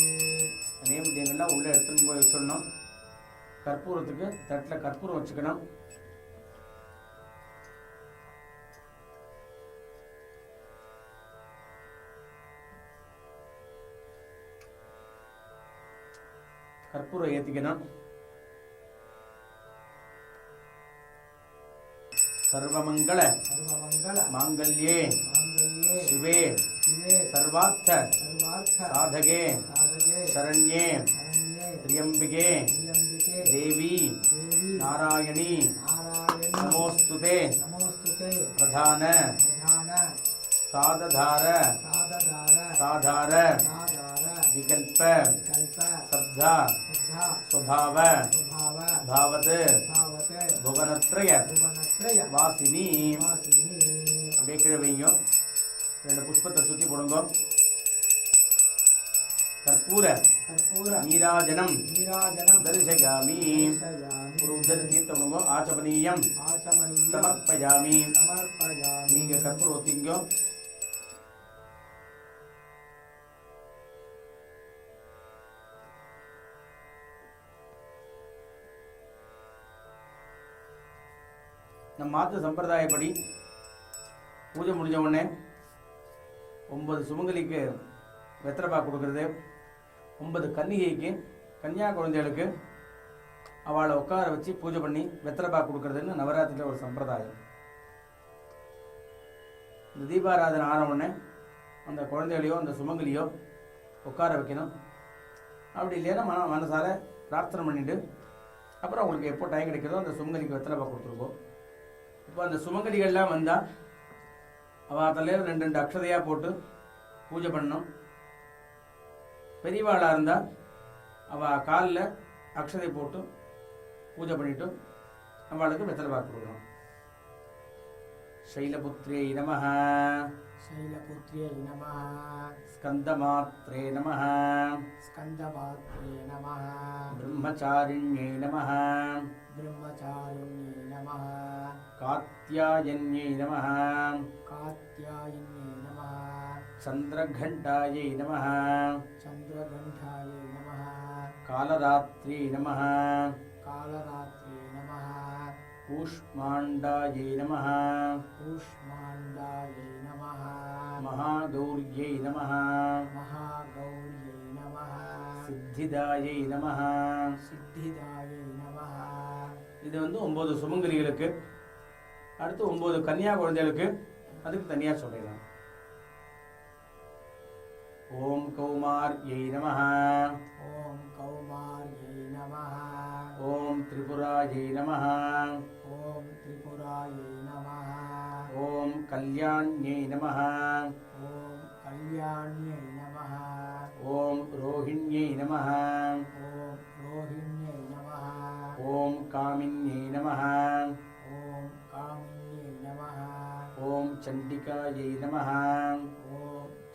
நைவேத்தியங்கள்லாம் உள்ளே எடுத்துன்னு போய் வச்சிடணும் கற்பூரத்துக்கு தட்டில் கற்பூரம் வச்சுக்கணும் கற்பூரம் ஏற்றிக்கணும் சர்வமங்கள सर्वमङ्गल மாங்கல்யே माङ्गल्ये சிவே शिवे சர்வார்த்த सर्वार्थ சாதகே साधके சரண்யே शरण्ये त्र्यंबिके त्र्यम्बिके देवी देवी नारायणी नारायणी नमोस्तुते नमोस्तुते प्रधान प्रधान साधधार साधधार साधार साधार विकल्प कल्प श्रद्धा श्रद्धा स्वभाव स्वभाव भावत भावत भुवनत्रय भुवनत्रय वासिनी वासिनी அப்படியே கீழே வைங்க ரெண்டு புஷ்பத்தை சுற்றி போடுங்க கற்பூர कर्पूर நீராஜனம் नीराजनं தரிசயாமி दर्शयामि ஒரு உத்தர தீர்த்தம் ஆச்சமனீயம் आचमनीयं சமர்ப்பயாமி समर्पयामि நீங்க கற்பூரம் ஊத்திங்க நம்ம மாத்து சம்பிரதாயப்படி பூஜை முடிஞ்ச உடனே 9 சுமங்கலிக்கு வெத்தலைப்பா கொடுக்கறது 9 கன்னிகைக்கு கன்னியா குழந்தைகளுக்கு அவளை உட்கார வச்சு பூஜை பண்ணி வெத்தலைப்பா கொடுக்கறதுன்னு நவராத்திரியில் ஒரு சம்பிரதாயம். இந்த தீபாராதனை ஆன உடனே அந்த குழந்தைகளையோ அந்த சுமங்கலியோ உட்கார வைக்கணும். அப்படி இல்லைன்னா மனசார பிரார்த்தனை பண்ணிட்டு அப்புறம் அவங்களுக்கு எப்போ டைம் கிடைக்கிறதோ அந்த சுமங்கலிக்கு வெத்தலைப்பா கொடுத்துருக்கோம். இப்போ அந்த சுமங்கலிகள்லாம் வந்தால் அவள் தலையில் 2 அக்ஷதையாக போட்டு பூஜை பண்ணணும். பெரியவாளாக இருந்தால் அவள் காலில் அக்ஷதை போட்டு பூஜை பண்ணிவிட்டு அவளுக்கு வெத்தலைப்பா கொடுக்கணும். शैलपुत्र्यै नमः शैलपुत्र्यै नमः स्कन्दमात्रे नमः स्कन्दमात्रे नमः ब्रह्मचारिण्यै नमः ब्रह्मचारिण्यै नमः कात्यायन्यै नमः कात्यायन्यै नमः चन्द्रघण्टायै नमः चन्द्रघण्टायै नमः कालरात्र्यै नमः कालरात्रे नमः कूष्माण्डायै नमः कूष्माण्डायै नमः महागौर्यै नमः महागौर्यै नमः सिद्धिदायै नमः सिद्धिदायै नमः இது 9 சுமங்கலிகளுக்கு. அடுத்து 9 கன்னியா குழந்தைகளுக்கு அதுக்கு தனியாக சொல்லிடலாம். ஓம் கௌமார்யை நமः ஓம் ॐ कौमार्यै नमः ॐ त्रिपुरायै नमः ॐ त्रिपुरायै नमः ॐ कल्याण्यै नमः ॐ कल्याण्यै नमः ॐ रोहिण्यै नमः ॐ रोहिण्यै नमः ॐ कामिन्यै नमः ॐ कामिन्यै नमः ॐ चण्डिकायै नमः ॐ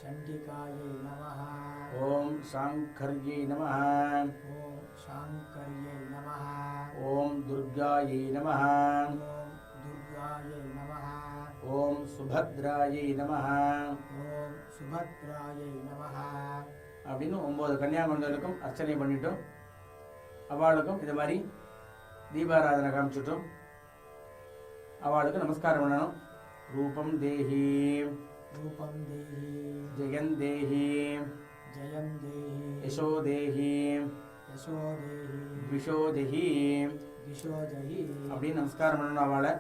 चण्डिकायै नमः ॐ शाङ्कर्यै नमः ॐ शाङ्कर्यै नमः ॐ दुर्गायै नमः ॐ दुर्गायै नमः ॐ सुभद्रायै नमः ॐ सुभद्रायै नमः அப்படின்னு 9 கன்னியாகுமரிகளுக்கும் அர்ச்சனை பண்ணிட்டோம். அவளுக்கும் இது மாதிரி தீபாராதனை காமிச்சிட்டோம். அவளுக்கு நமஸ்காரம் பண்ணணும். ரூபம் தேஹி रूपं देहि ஜெயன் தேஹி जयं देहि யசோ தேஹி यशो देहि விஷோ தேஹி दिशो जहि அப்படின்னு நமஸ்காரம் பண்ணணும் அவளை.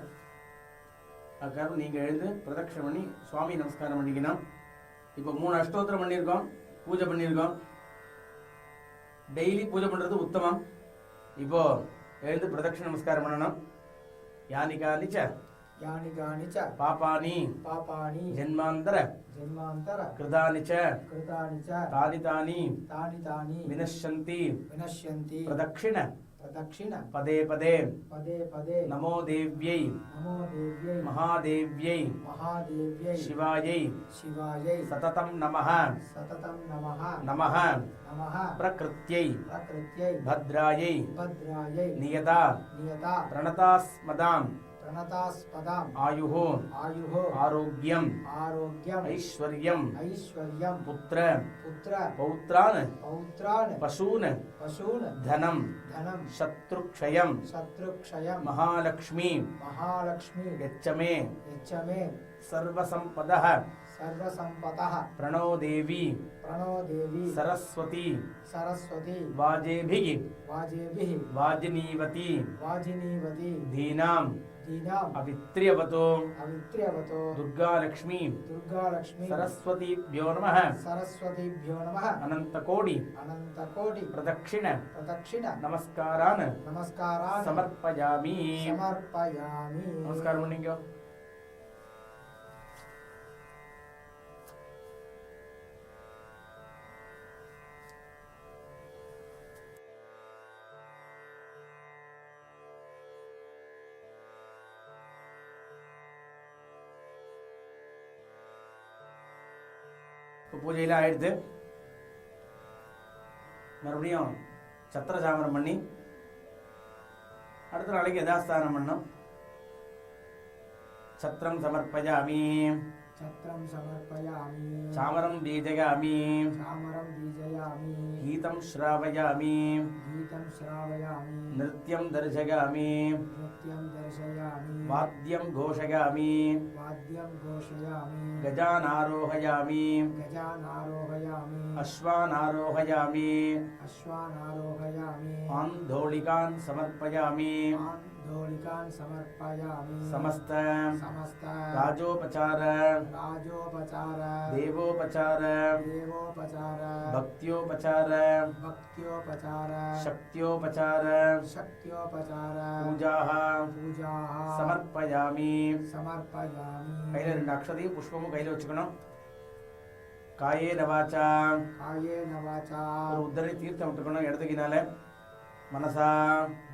அதுக்காக நீங்கள் எழுந்து பிரதட்சணம் பண்ணி சுவாமி நமஸ்காரம் பண்ணிக்கணும். இப்போ 3 அஷ்டோத்திரம் பண்ணியிருக்கோம், பூஜை பண்ணியிருக்கோம். டெய்லி பூஜை பண்ணுறது உத்தமம். இப்போ எழுந்து பிரதட்சண நமஸ்காரம் பண்ணணும். யானிகானிச்ச यानि कानि च பாபானி पापानि ஜென்மாந்தர जन्मान्तर கிருதானிச்ச कृतानि च தானி தானி तानि तानि வினஷ்யந்தி विनश्यन्ति பிரதட்சிண प्रदक्षिण பதே பதே पदे पदे நமோ தேவ்யை नमो देव्यै மகாதேவ்யை महादेव्यै சிவாயை शिवायै சததம் நமः सततं नमः நமः नमः பிரகிருத்யை प्रकृत्यै பத்ராயை भद्रायै நியதா नियता பிரணதாஸ்மதாம் प्रणतास्पदाम् ஆயுः आयुः ஆரோக்கியம் आरोग्यम् ஐஸ்வர்யம் ऐश्वर्यम् புத்திர पुत्र பௌத்ரான் पौत्रान् பசூன் पशून् தனம் धनं சத்ருக்ஷயம் शत्रुक्षयम् மகாலக்ஷ்மி महालक्ष्मी யச்சமே यच्च मे சர்வசம்பதः सर्वसम्पतः प्रणो देवी प्रणो देवी सरस्वती सरस्वती वाजेभिः वाजेभिः वाजिनीवती वाजिनीवती धीनाम् दीनाम् अवित्र्यवतो अवित्र्यवतो दुर्गालक्ष्मी दुर्गालक्ष्मी सरस्वतीभ्यो नमः सरस्वतीभ्यो नमः अनन्तकोटि अनन्तकोटि प्रदक्षिण प्रदक्षिण नमस्कारान् नमस्कारान् समर्पयामि. समर्पयामि. नमस्कारं பண்ணிக்கோ. இப்போ பூஜையெல்லாம் ஆயிடுது. மறுபடியும் சத்திர சாமரம் பண்ணி அடுத்த நாளைக்கு யதாஸ்தானம் பண்ணோம். சத்திரம் சமர்ப்பயாமி छत्रं समर्पयामि चामरं बीजयामि चामरं बीजयामि गीतं श्रावयामि गीतं श्रावयामि नृत्यं दर्शयामि नृत्यं दर्शयामि वाद्यं घोषयामि वाद्यं घोषयामि गजानारोहयामि गजानारोहयामि अश्वानारोहयामि अश्वानारोहयामि आन्दोलिकान् समर्पयामि आन्दोलिकान् समर्पयामि समस्त समस्त राजोपचार राजोपचार देवोपचार देवोपचार भक्त्योपचार भक्त्योपचार शक्त्योपचार शक्त्योपचार पूजाः पूजाः समर्पयामि. समर्पयामि. கையில 2 அக்ஷதையும் புஷ்பமும் கையில வச்சுக்கணும். காயேன வாச்சா कायेन वाचा ஒரு உத்தரணி தீர்த்தம் விட்டுக்கணும் இடத்துக்கினால. मनसा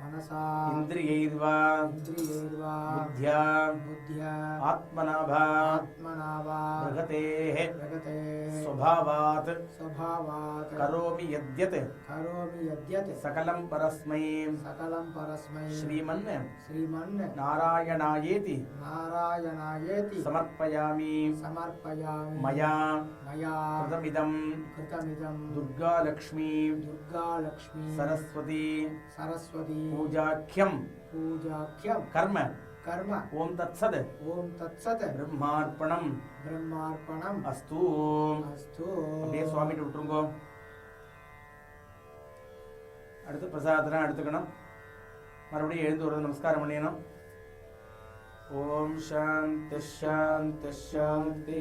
मनसा इन्द्रियैर्वा इन्द्रियैर्वा बुद्ध्या बुद्ध्या आत्मना वा आत्मना वा प्रगतेः जगते स्वभावात् स्वभावात् करोमि यद्यत् करोमि यद्यत् सकलं परस्मै सकलं परस्मै श्रीमन् श्रीमन् नारायणायेति नारायणायेति समर्पयामि. समर्पयामि. मया मया कृतमिदं दुर्गालक्ष्मी दुर्गालक्ष्मी सरस्वती सरस्वती पूजाख्यं पूजाख्यं कर्म कर्म ओम तत्सद ओम तत्सत् ब्रह्मार्पणम ब्रह्मार्पणम अस्तु. अस्तु. அப்படியே சுவாமிட்டு விட்டுருங்கோ. அடுத்து பிரசாதத்தை எடுத்துக்கணும். மறுபடியும் எழுந்து ஒரு நமஸ்காரம் பண்ணிடணும். ஓம் சாந்தி சாந்தி சாந்தி.